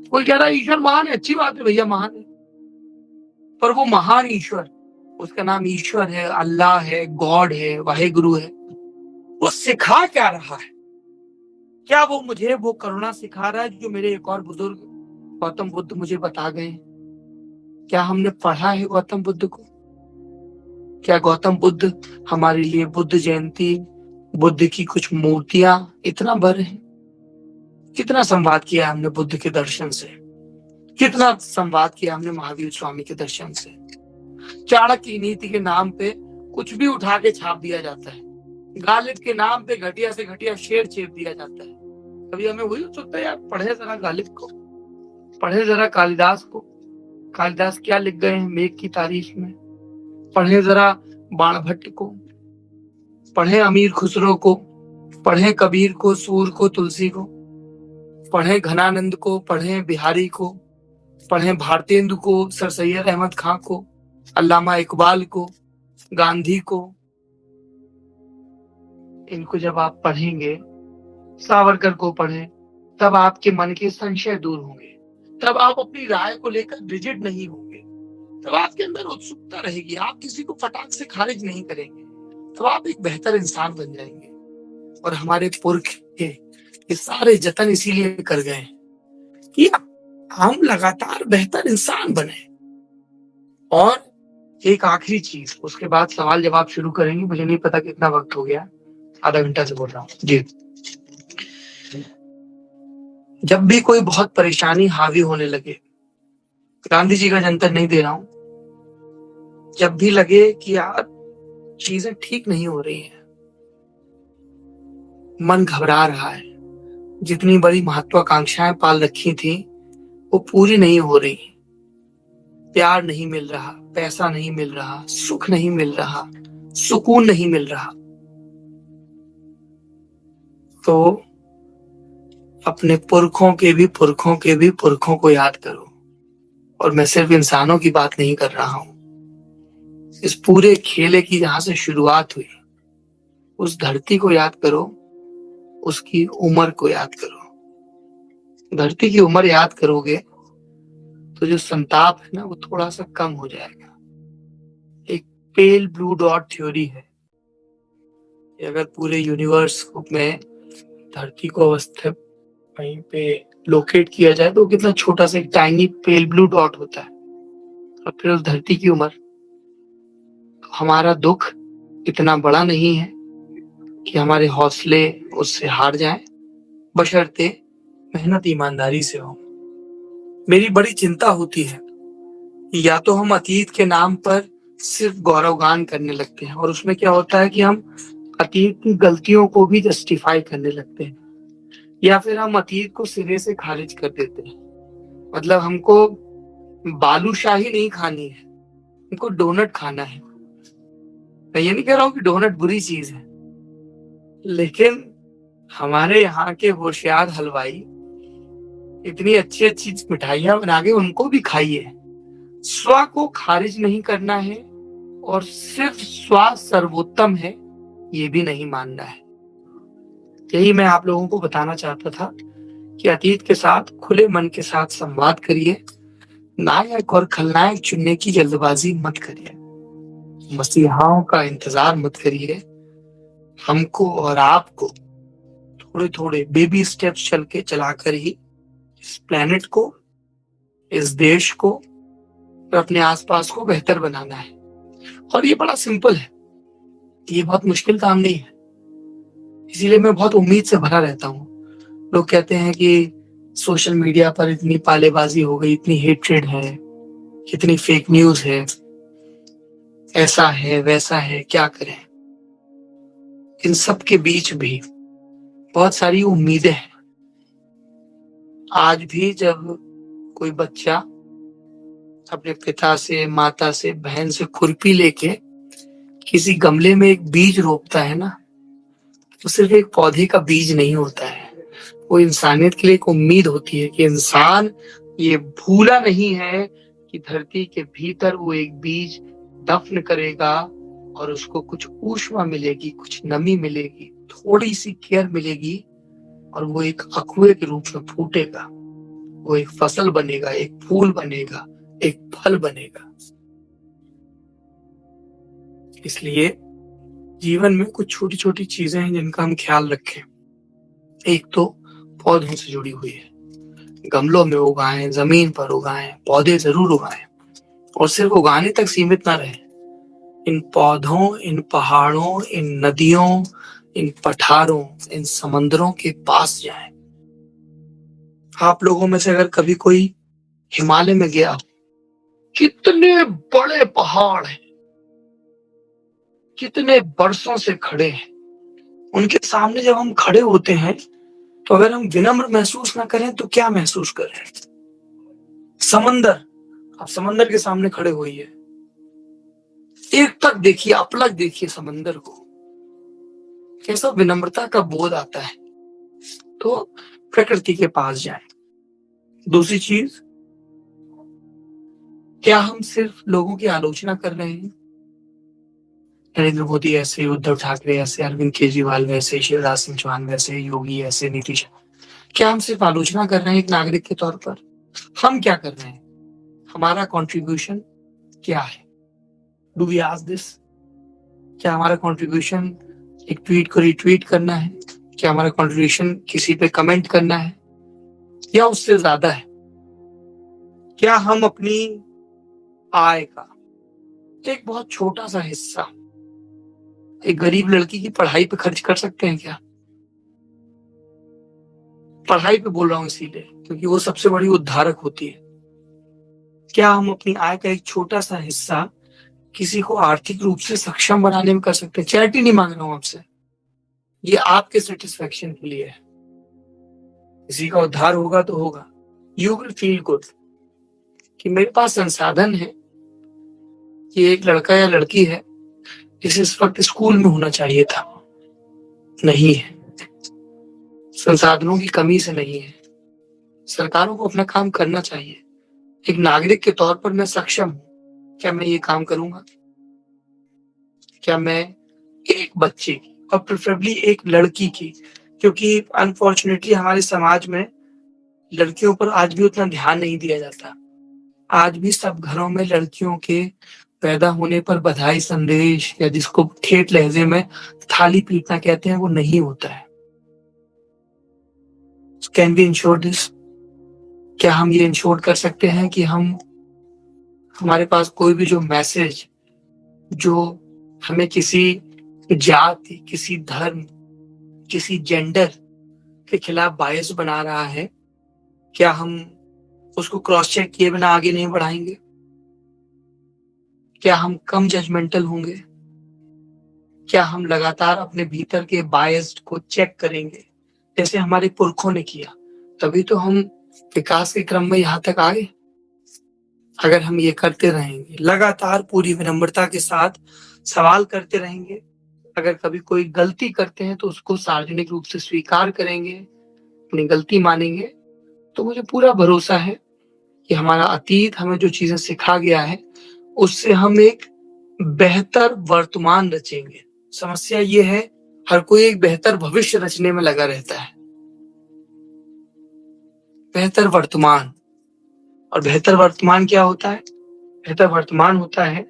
कोई कह रहा है ईश्वर महान है, अच्छी बात है भैया, महान है, पर वो महान ईश्वर, उसका नाम ईश्वर है, अल्लाह है, गॉड है, वाहेगुरु है, वो सिखा क्या रहा है। क्या वो मुझे वो करुणा सिखा रहा है जो मेरे एक और बुजुर्ग गौतम बुद्ध मुझे बता गए। क्या हमने पढ़ा है गौतम बुद्ध को। क्या गौतम बुद्ध हमारे लिए बुद्ध जयंती, बुद्ध की कुछ मूर्तियां इतना भर है। कितना संवाद किया हमने बुद्ध के दर्शन से, कितना संवाद किया हमने महावीर स्वामी के दर्शन से। चाणक्य की नीति के नाम पे कुछ भी उठा के छाप दिया जाता है। गालिब के नाम पे घटिया से घटिया शेर छेप दिया जाता है। कभी हमें वही सोचता है यार, पढ़े जरा गालिब को, पढ़े जरा कालिदास को। कालिदास क्या लिख गए हैं मेघ की तारीफ में। पढ़े जरा बाणभट्ट को, पढ़े अमीर खुसरो को, पढ़े कबीर को, सूर को, तुलसी को, पढ़े घनानंद को, पढ़े बिहारी को, पढ़े भारतेंदु को, सर सैयद अहमद खां को, अल्लामा इकबाल को, गांधी को। इनको जब आप पढ़ेंगे, सावरकर को पढ़ें, तब आपके मन के संशय दूर होंगे। तब आप अपनी राय को लेकर रिजिड नहीं होंगे। तब आपके अंदर उत्सुकता रहेगी। आप किसी को फटाक से खारिज नहीं करेंगे। तब आप एक बेहतर इंसान बन जाएंगे। और हमारे पुरख के ये सारे जतन इसीलिए कर गए कि हम लगातार बेहतर इंसान बने। और एक आखिरी चीज, उसके बाद सवाल जवाब शुरू करेंगे। मुझे नहीं पता कितना वक्त हो गया, आधा घंटा से बोल रहा हूँ जी। जब भी कोई बहुत परेशानी हावी होने लगे, गांधी जी का जंतर नहीं दे रहा हूं, जब भी लगे कि यार चीजें ठीक नहीं हो रही हैं, मन घबरा रहा है, जितनी बड़ी महत्वाकांक्षाएं पाल रखी थी वो पूरी नहीं हो रही, प्यार नहीं मिल रहा, पैसा नहीं मिल रहा, सुख नहीं मिल रहा, सुकून नहीं मिल रहा, तो अपने पुरखों के भी पुरखों के भी पुरखों को याद करो। और मैं सिर्फ इंसानों की बात नहीं कर रहा हूं। इस पूरे खेले की जहां से शुरुआत हुई, उस धरती को याद करो, उसकी उम्र को याद करो। धरती की उम्र याद करोगे तो जो संताप है ना, वो थोड़ा सा कम हो जाएगा। एक पेल ब्लू डॉट थ्योरी है। अगर पूरे यूनिवर्स में धरती को अवस्थित वहीं पे लोकेट किया जाए तो कितना छोटा सा एक टाइनी पेल ब्लू डॉट होता है। और फिर उस धरती की उम्र, तो हमारा दुख इतना बड़ा नहीं है कि हमारे हौसले उससे हार जाएं, बशर्ते मेहनत ईमानदारी से हो। मेरी बड़ी चिंता होती है या तो हम अतीत के नाम पर सिर्फ गौरवगान करने लगते हैं, और उसमें क्या होता है कि हम अतीत की गलतियों को भी जस्टिफाई करने लगते हैं, या फिर हम अतीत को सिरे से खारिज कर देते हैं। मतलब हमको बालूशाही नहीं खानी है, हमको डोनट खाना है। मैं ये नहीं कह रहा हूँ कि डोनट बुरी चीज है, लेकिन हमारे यहाँ के होशियार हलवाई इतनी अच्छी अच्छी मिठाइयां बना के उनको भी खाइए। स्व को खारिज नहीं करना है और सिर्फ स्व सर्वोत्तम है ये भी नहीं मानना है। यही मैं आप लोगों को बताना चाहता था कि अतीत के साथ खुले मन के साथ संवाद करिए। नायक और खलनायक चुनने की जल्दबाजी मत करिए। मसीहाओं का इंतजार मत करिए। हमको और आपको थोड़े थोड़े बेबी स्टेप्स चल के चलाकर ही इस प्लेनेट को, इस देश को और अपने आसपास को बेहतर बनाना है। और ये बड़ा सिंपल है, ये बहुत मुश्किल काम नहीं है। इसीलिए मैं बहुत उम्मीद से भरा रहता हूँ। लोग कहते हैं कि सोशल मीडिया पर इतनी पालेबाजी हो गई, इतनी हेट्रेड है, इतनी फेक न्यूज है, ऐसा है वैसा है, क्या करें। इन सब के बीच भी बहुत सारी उम्मीदें हैं। आज भी जब कोई बच्चा अपने पिता से, माता से, बहन से खुरपी लेके किसी गमले में एक बीज रोपता है ना, तो सिर्फ एक पौधे का बीज नहीं होता है, वो इंसानियत के लिए एक उम्मीद होती है कि इंसान ये भूला नहीं है कि धरती के भीतर वो एक बीज दफन करेगा और उसको कुछ ऊष्मा मिलेगी, कुछ नमी मिलेगी, थोड़ी सी केयर मिलेगी और वो एक अकुए के रूप में फूटेगा। वो एक फसल बनेगा, एक फूल बनेगा, एक फल बनेगा। इसलिए जीवन में कुछ छोटी छोटी चीजें हैं जिनका हम ख्याल रखें। एक तो पौधों से जुड़ी हुई है, गमलों में उगाएं, जमीन पर उगाएं, पौधे जरूर उगाएं और सिर्फ उगाने तक सीमित ना रहें। इन पौधों, इन पहाड़ों, इन नदियों, इन पठारों, इन समंदरों के पास जाएं। आप लोगों में से अगर कभी कोई हिमालय में गया, कितने बड़े पहाड़ हैं, कितने बरसों से खड़े हैं, उनके सामने जब हम खड़े होते हैं तो अगर हम विनम्र महसूस ना करें तो क्या महसूस करें। समंदर, आप समंदर के सामने खड़े होइए, एक तक देखिए, अपलक देखिए समंदर को, कैसा विनम्रता का बोध आता है। तो प्रकृति के पास जाएं। दूसरी चीज, क्या हम सिर्फ लोगों की आलोचना कर रहे हैं? नरेंद्र मोदी ऐसे, उद्धव ठाकरे ऐसे, अरविंद केजरीवाल वैसे, शिवराज सिंह चौहान वैसे, योगी ऐसे, नीतीश। क्या हम सिर्फ आलोचना कर रहे हैं एक नागरिक के तौर पर? हम क्या कर रहे हैं? हमारा कंट्रीब्यूशन क्या है? Do we ask this? क्या हमारा कंट्रीब्यूशन एक ट्वीट को रिट्वीट करना है? क्या हमारा कंट्रीब्यूशन किसी पे कमेंट करना है या उससे ज्यादा है? क्या हम अपनी आय का एक बहुत छोटा सा हिस्सा एक गरीब लड़की की पढ़ाई पे खर्च कर सकते हैं क्या? पढ़ाई पे बोल रहा हूँ इसीलिए क्योंकि वो सबसे बड़ी उद्धारक होती है। क्या हम अपनी आय का एक छोटा सा हिस्सा किसी को आर्थिक रूप से सक्षम बनाने में कर सकते हैं? चैरिटी नहीं मांग रहा हूं आपसे, ये आपके सेटिस्फेक्शन के लिए है। किसी का उद्धार होगा तो होगा, यू विल फील गुड कि मेरे पास संसाधन है। ये एक लड़का या लड़की है जिसे इस वक्त स्कूल में होना चाहिए था, नहीं है। संसाधनों की कमी से नहीं है। सरकारों को अपना काम करना चाहिए। एक नागरिक के तौर पर मैं सक्षम हूं, क्या मैं ये काम करूंगा? क्या मैं एक बच्चे की और प्रेफरेबली एक लड़की की, क्योंकि अनफॉर्चुनेटली हमारे समाज में लड़कियों पर आज भी उतना ध्यान नहीं दिया जाता। आज भी सब घरों में लड़कियों के पैदा होने पर बधाई संदेश या जिसको ठेठ लहजे में थाली पीटना कहते हैं वो नहीं होता है। Can we ensure this? क्या हम ये इंश्योर कर सकते हैं कि हमारे पास कोई भी जो मैसेज जो हमें किसी जाति, किसी धर्म, किसी जेंडर के खिलाफ बायस बना रहा है, क्या हम उसको क्रॉस चेक किए बिना आगे नहीं बढ़ाएंगे? क्या हम कम जजमेंटल होंगे? क्या हम लगातार अपने भीतर के बायस्ड को चेक करेंगे जैसे हमारे पुरखों ने किया? तभी तो हम विकास के क्रम में यहाँ तक आए। अगर हम ये करते रहेंगे, लगातार पूरी विनम्रता के साथ सवाल करते रहेंगे, अगर कभी कोई गलती करते हैं तो उसको सार्वजनिक रूप से स्वीकार करेंगे, अपनी गलती मानेंगे, तो मुझे पूरा भरोसा है कि हमारा अतीत हमें जो चीजें सिखा गया है, उससे हम एक बेहतर वर्तमान रचेंगे। समस्या ये है, हर कोई एक बेहतर भविष्य रचने में लगा रहता है। बेहतर वर्तमान, और बेहतर वर्तमान क्या होता है? बेहतर वर्तमान होता है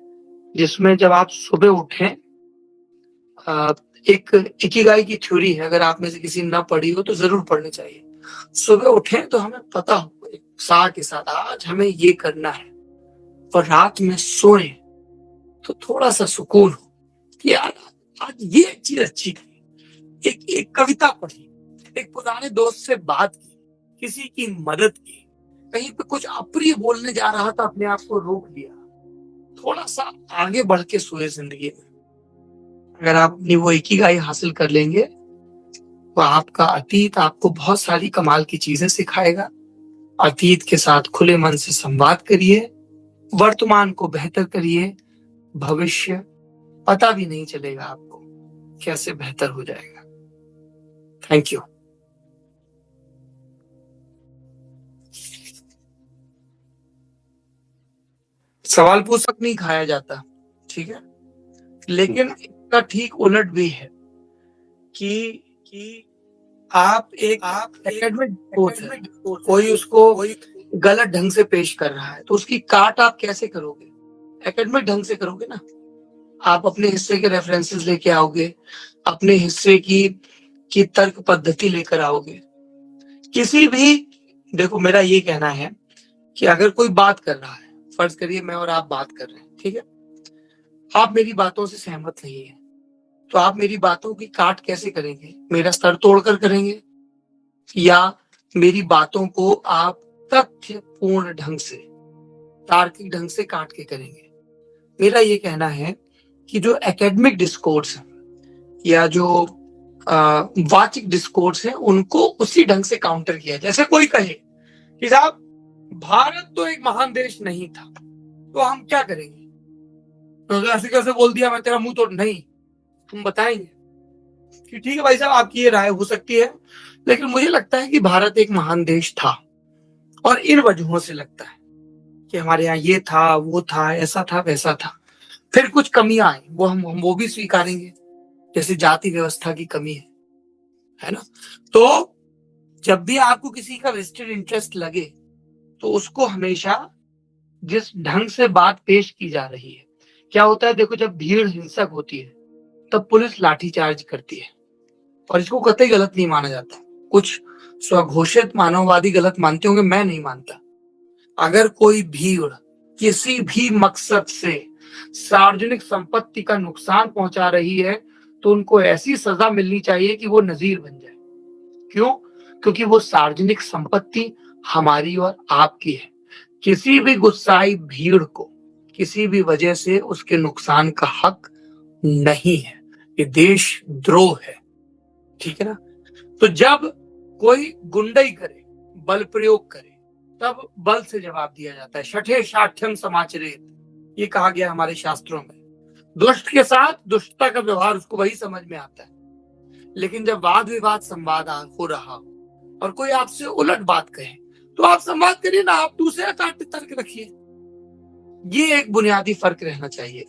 जिसमें जब आप सुबह उठें, एक इकिगाई की थ्योरी है, अगर आप में से किसी ने ना पढ़ी हो तो जरूर पढ़नी चाहिए। सुबह उठें तो हमें पता हो एक उत्साह के साथ आज हमें ये करना है, और रात में सोए तो थोड़ा सा सुकून हो कि यार आज ये चीज अच्छी की, एक कविता पढ़ी, एक पुराने दोस्त से बात की, किसी की मदद की, कहीं पे कुछ अप्रिय बोलने जा रहा था, अपने आप को रोक लिया, थोड़ा सा आगे बढ़ के सोए जिंदगी में। अगर आप अपनी वो इकिगाई हासिल कर लेंगे तो आपका अतीत आपको बहुत सारी कमाल की चीजें सिखाएगा। अतीत के साथ खुले मन से संवाद करिए, वर्तमान को बेहतर करिए, भविष्य पता भी नहीं चलेगा आपको कैसे बेहतर हो जाएगा। Thank you. सवाल पूछ तक नहीं खाया जाता, ठीक है, लेकिन इसका ठीक उलट भी है कि आप एकेडमिक कोच है, कोई उसको गलत ढंग से पेश कर रहा है तो उसकी काट आप कैसे करोगे? एकेडमिक ढंग से करोगे ना, आप अपने हिस्से के रेफरेंसेस लेके आओगे, अपने हिस्से की तर्क पद्धति लेकर आओगे। किसी भी, देखो मेरा ये कहना है कि अगर कोई बात कर रहा है, फर्ज करिए मैं और आप बात कर रहे हैं, ठीक है, आप मेरी बातों से सहमत नहीं है, तो आप मेरी बातों की काट कैसे करेंगे? मेरा स्तर तोड़कर करेंगे, या मेरी बातों को आप तथ्यपूर्ण ढंग से, तार्किक ढंग से काट के करेंगे? मेरा ये कहना है कि जो एकेडमिक डिस्कोर्स है या जो वाचिक डिस्कोर्स है, उनको उसी ढंग से काउंटर किया। जैसे कोई कहे कि साहब भारत तो एक महान देश नहीं था, तो हम क्या करेंगे? तो ऐसे कैसे बोल दिया, मैं तेरा मुंह तोड़? नहीं, हम बताएंगे कि ठीक है भाई साहब, आपकी ये राय हो सकती है, लेकिन मुझे लगता है कि भारत एक महान देश था, और इन वजहों से लगता है कि हमारे यहाँ ये था, वो था, ऐसा था, वैसा था। फिर कुछ कमियां आई, वो हम वो भी स्वीकारेंगे, जैसे जाति व्यवस्था की कमी है ना। तो जब भी आपको किसी का वेस्टेड इंटरेस्ट लगे, तो उसको हमेशा जिस ढंग से बात पेश की जा रही है, क्या होता है, देखो जब भीड़ हिंसक होती है तब पुलिस लाठीचार्ज करती है, और इसको कतई गलत नहीं माना जाता। कुछ स्वघोषित मानववादी गलत मानते होंगे, मैं नहीं मानता। अगर कोई भीड़ किसी भी मकसद से सार्वजनिक संपत्ति का नुकसान पहुंचा रही है, तो उनको ऐसी सजा मिलनी चाहिए कि वो नजीर बन जाए। क्यों? क्योंकि वो सार्वजनिक संपत्ति हमारी और आपकी है। किसी भी गुस्साई भीड़ को किसी भी वजह से उसके नुकसान का हक नहीं है, ये देशद्रोह है, ठीक है ना। तो जब कोई गुंडाई करे, बल प्रयोग करे, तब बल से जवाब दिया जाता है। शठे शाठ्यम समाचरेत, ये कहा गया हमारे शास्त्रों में। दुष्ट के साथ दुष्टता का व्यवहार, उसको वही समझ में आता है। लेकिन जब वाद विवाद संवाद हो रहा हो और कोई आपसे उलट बात कहे, तो आप संवाद करिए ना, आप दूसरे काट तर्क रखिए। ये एक बुनियादी फर्क रहना चाहिए।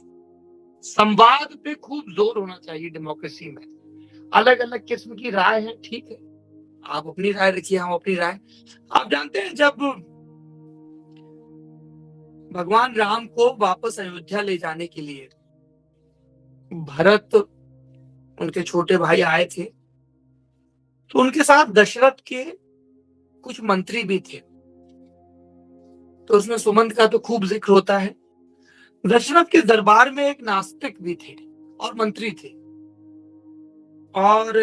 संवाद पे खूब जोर होना चाहिए डेमोक्रेसी में। अलग अलग किस्म की राय है, ठीक है, आप अपनी राय रखिए, हम अपनी राय। आप जानते हैं, जब भगवान राम को वापस अयोध्या ले जाने के लिए भरत, उनके छोटे भाई आए थे, तो उनके साथ दशरथ के कुछ मंत्री भी थे। तो उसमें सुमंत का तो खूब जिक्र होता है। दशरथ के दरबार में एक नास्तिक भी थे और मंत्री थे, और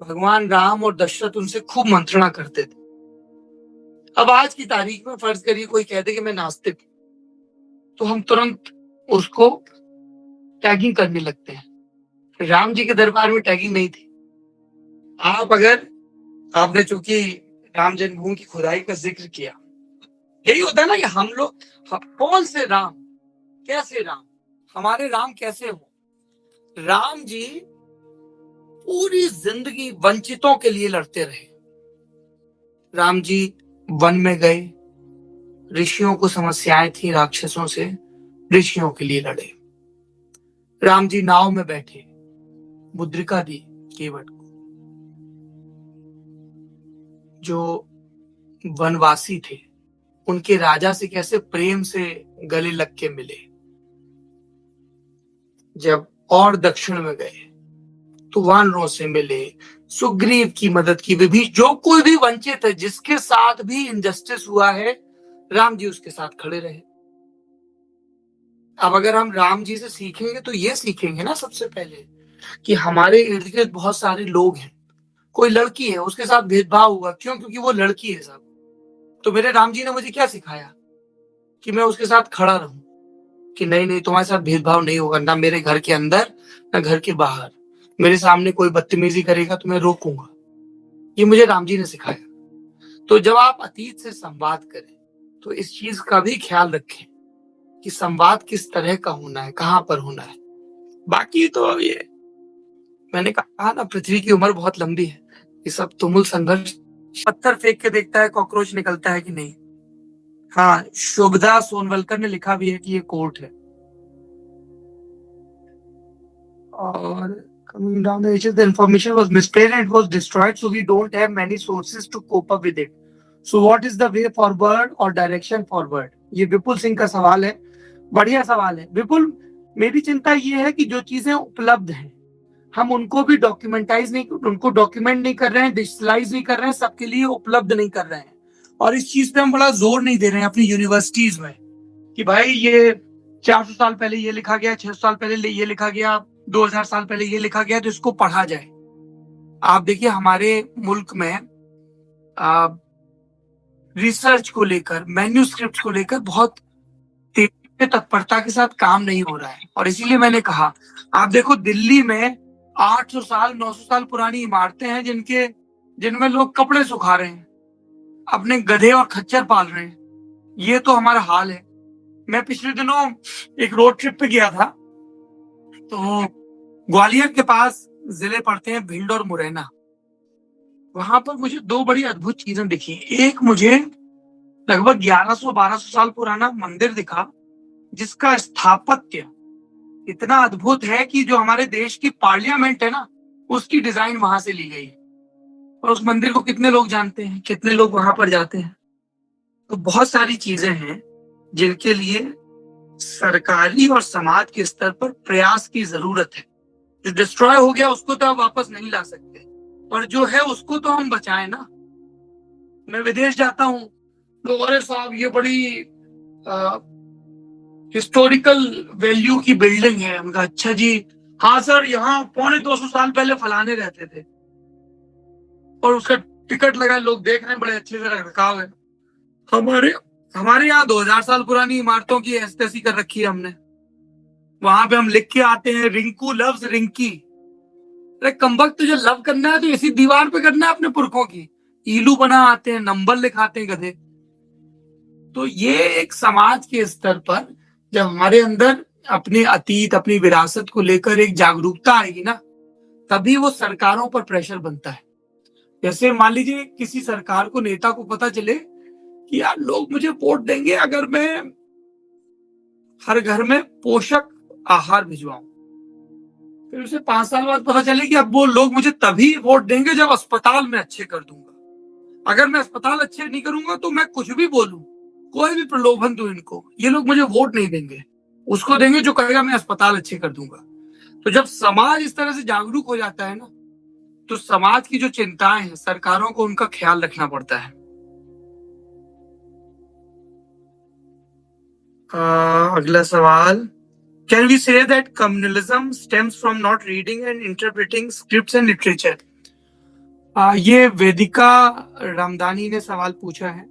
भगवान राम और दशरथ उनसे खूब मंत्रणा करते थे। अब आज की तारीख में फर्ज करिए कोई कहते कि मैं नास्तिक, तो हम तुरंत उसको टैगिंग करने लगते हैं। राम जी के दरबार में टैगिंग नहीं थी। आपने चूंकि राम जन्मभूमि की खुदाई का जिक्र किया, यही होता है ना कि हम लोग, कौन से राम, कैसे राम, हमारे राम कैसे हो? राम जी पूरी जिंदगी वंचितों के लिए लड़ते रहे, राम जी वन में गए, ऋषियों को समस्याएं थी राक्षसों से, ऋषियों के लिए लड़े। राम जी नाव में बैठे, मुद्रिका दी केवट को। जो वनवासी थे उनके राजा से कैसे प्रेम से गले लग के मिले। जब और दक्षिण में गए तो वानरों से मिले, सुग्रीव की मदद की। विभीषण, जो कोई भी वंचित है, जिसके साथ भी इनजस्टिस हुआ है, राम जी उसके साथ खड़े रहे। अब अगर हम राम जी से सीखेंगे तो ये सीखेंगे ना सबसे पहले कि हमारे इर्द गिर्द बहुत सारे लोग हैं। कोई लड़की है, उसके साथ भेदभाव हुआ, क्यों? क्योंकि वो लड़की है साहब। तो मेरे राम जी ने मुझे क्या सिखाया कि मैं उसके साथ खड़ा रहूं, कि नहीं नहीं, तुम्हारे साथ भेदभाव नहीं होगा, ना मेरे घर के अंदर ना घर के बाहर। मेरे सामने कोई बदतमीजी करेगा तो मैं रोकूंगा। ये मुझे राम जी ने सिखाया। तो जब आप अतीत से संवाद करें तो इस चीज का भी ख्याल रखें कि संवाद किस तरह का होना है, कहां पर होना है। बाकी तो ये मैंने कहा ना, पृथ्वी की उम्र बहुत लंबी है। ये सब तुमुल संघर्ष। पत्थर फेंक के देखता है कॉकरोच निकलता है कि नहीं। हाँ, शुभदा सोनवलकर ने लिखा भी है कि ये कोर्ट है। और coming down the ages, the information was misplaced and it was destroyed, so we don't have many sources to cope up with it. So what is the way forward or direction forward? ये विपुल सिंह का सवाल है। बढ़िया सवाल है विपुल। मेरी चिंता ये है कि जो चीजें उपलब्ध हैं हम उनको भी उनको डॉक्यूमेंट नहीं कर रहे हैं, डिजिटलाइज नहीं कर रहे हैं, सबके लिए उपलब्ध नहीं कर रहे हैं। और इस चीज पे हम बड़ा जोर नहीं दे रहे हैं अपनी यूनिवर्सिटीज में कि भाई ये 400 साल पहले ये लिखा गया, 600 साल पहले ये लिखा गया, 2000 साल पहले ये लिखा गया, तो इसको पढ़ा जाए। आप देखिए हमारे मुल्क में रिसर्च को लेकर, मैन्यूस्क्रिप्ट को लेकर बहुत तेजी तत्परता के साथ काम नहीं हो रहा है। और इसीलिए मैंने कहा, आप देखो दिल्ली में 800 साल 900 साल पुरानी इमारतें हैं जिनमें लोग कपड़े सुखा रहे हैं, अपने गधे और खच्चर पाल रहे हैं। ये तो हमारा हाल है। मैं पिछले दिनों एक रोड ट्रिप पे गया था, तो ग्वालियर के पास जिले पड़ते हैं भिंड और मुरैना। वहां पर मुझे दो बड़ी अद्भुत चीजें दिखी। एक, मुझे लगभग 1100-1200 साल पुराना मंदिर दिखा जिसका स्थापत्य इतना अद्भुत है कि जो हमारे देश की पार्लियामेंट है ना, उसकी डिजाइन वहां से ली गई। और उस मंदिर को कितने लोग जानते हैं, कितने लोग वहां पर जाते हैं। तो बहुत सारी चीजें हैं जिनके लिए सरकारी और समाज के स्तर पर प्रयास की जरूरत है। जो डिस्ट्रॉय हो गया उसको तो आप वापस नहीं ला सकते, और जो है उसको तो हम बचाएं ना। मैं विदेश जाता हूँ तो अरे साहब ये बड़ी हिस्टोरिकल वैल्यू की बिल्डिंग है। हम कहा अच्छा जी, हाँ सर, यहाँ 250 साल पहले फलाने रहते थे, और उसका टिकट लगा, लोग देख रहे हैं, बड़े अच्छे से रखा हुआ है। हमारे यहाँ 2000 साल पुरानी इमारतों की ऐसी कर रखी है हमने। वहां पे हम लिख के आते हैं, रिंकू लव्स रिंकी। अरे कमबख्त, तुझे लव करना है तो इसी दीवार पे करना है अपने पुरखों की। ईलू बना आते हैं, नंबर लिखाते हैं गधे। तो ये एक समाज के स्तर पर जब हमारे अंदर अपने अतीत, अपनी विरासत को लेकर एक जागरूकता आएगी ना, तभी वो सरकारों पर प्रेशर बनता है। जैसे मान लीजिए किसी सरकार को, नेता को पता चले कि यार लोग मुझे वोट देंगे अगर मैं हर घर में पोषक आहार भिजवाऊं। फिर उसे 5 साल बाद पता चले कि अब वो लोग मुझे तभी वोट देंगे जब अस्पताल में अच्छे कर दूंगा। अगर मैं अस्पताल अच्छे नहीं करूंगा तो मैं कुछ भी बोलूं, कोई भी प्रलोभन दूं इनको, ये लोग मुझे वोट नहीं देंगे। उसको देंगे जो कहेगा मैं अस्पताल अच्छे कर दूंगा। तो जब समाज इस तरह से जागरूक हो जाता है ना, तो समाज की जो चिंताएं हैं, सरकारों को उनका ख्याल रखना पड़ता है। अगला सवाल, can we say that communalism stems from not reading and interpreting scripts and literature? ये वेदिका रामदानी ने सवाल पूछा है।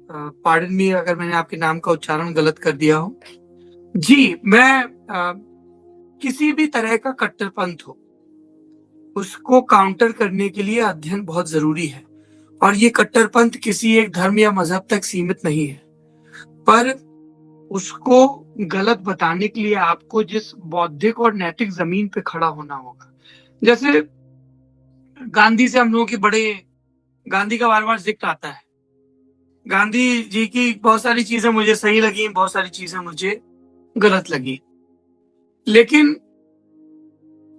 पार्डन मी अगर मैंने आपके नाम का उच्चारण गलत कर दिया हो। जी, मैं किसी भी तरह का कट्टरपंथ हो, उसको काउंटर करने के लिए अध्ययन बहुत जरूरी है। और ये कट्टरपंथ किसी एक धर्म या मजहब तक सीमित नहीं है, पर उसको गलत बताने के लिए आपको जिस बौद्धिक और नैतिक जमीन पे खड़ा होना होगा। जैसे गांधी से हम लोगों के बड़े गांधी का बार बार जिक्र आता है। गांधी जी की बहुत सारी चीजें मुझे सही लगी, बहुत सारी चीजें मुझे गलत लगी, लेकिन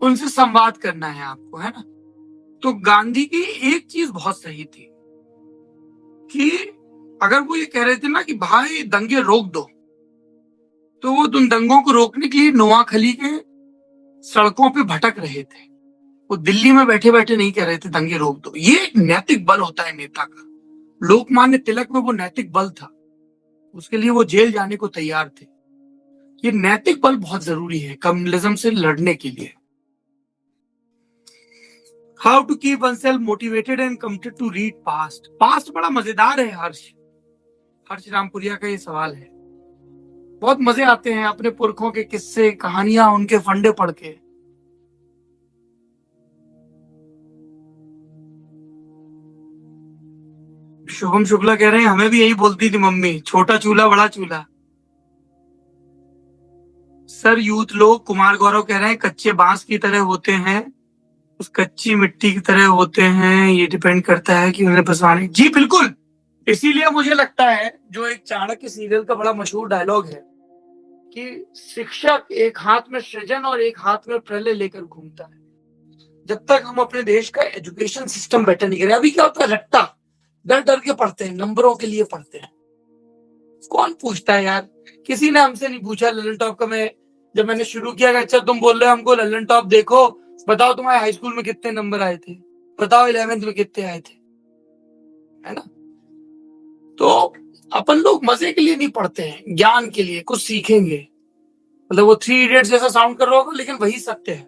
उनसे संवाद करना है आपको, है ना। तो गांधी की एक चीज बहुत सही थी कि अगर वो ये कह रहे थे ना कि भाई दंगे रोक दो, तो वो उन दंगों को रोकने के लिए नोआखली के सड़कों पे भटक रहे थे। वो दिल्ली में बैठे बैठे नहीं कह रहे थे दंगे रोक दो। ये एक नैतिक बल होता है नेता का। लोकमान्य तिलक में वो नैतिक बल था, उसके लिए वो जेल जाने को तैयार थे। ये नैतिक बल बहुत जरूरी है कम्युनिज्म से लड़ने के लिए। How to keep oneself motivated and committed to read past. Past बड़ा मजेदार है। हर्ष रामपुरिया का ये सवाल है। बहुत मजे आते हैं अपने पुरखों के किस्से, कहानियां, उनके फंडे पढ़ के। शुभम शुक्ला कह रहे हैं हमें भी यही बोलती थी मम्मी, छोटा चूल्हा बड़ा चूल्हा। सर यूथ लोग, कुमार गौरव कह रहे हैं कच्चे बांस की तरह होते हैं, उस कच्ची मिट्टी की तरह होते हैं, ये डिपेंड करता है कि उन्हें फंसाने। जी बिल्कुल, इसीलिए मुझे लगता है जो एक चाणक्य सीरियल का बड़ा मशहूर डायलॉग है कि शिक्षक एक हाथ में सृजन और एक हाथ में प्रलय लेकर घूमता है। जब तक हम अपने देश का एजुकेशन सिस्टम बेटर नहीं करें, अभी क्या होता है, रट्टा डर डर के पढ़ते हैं, नंबरों के लिए पढ़ते हैं। कौन पूछता है यार, किसी ने हमसे नहीं पूछा ललन टॉप का। मैं जब मैंने शुरू किया कि अच्छा तुम बोल रहे हो हमको ललन टॉप देखो, बताओ तुम्हारे हाई स्कूल में कितने नंबर आए थे, बताओ 11th में कितने आए थे, है ना। तो अपन लोग मजे के लिए नहीं पढ़ते हैं, ज्ञान के लिए, कुछ सीखेंगे। मतलब वो 3 इडियट्स जैसा साउंड कर रहा होगा, लेकिन वही सत्य है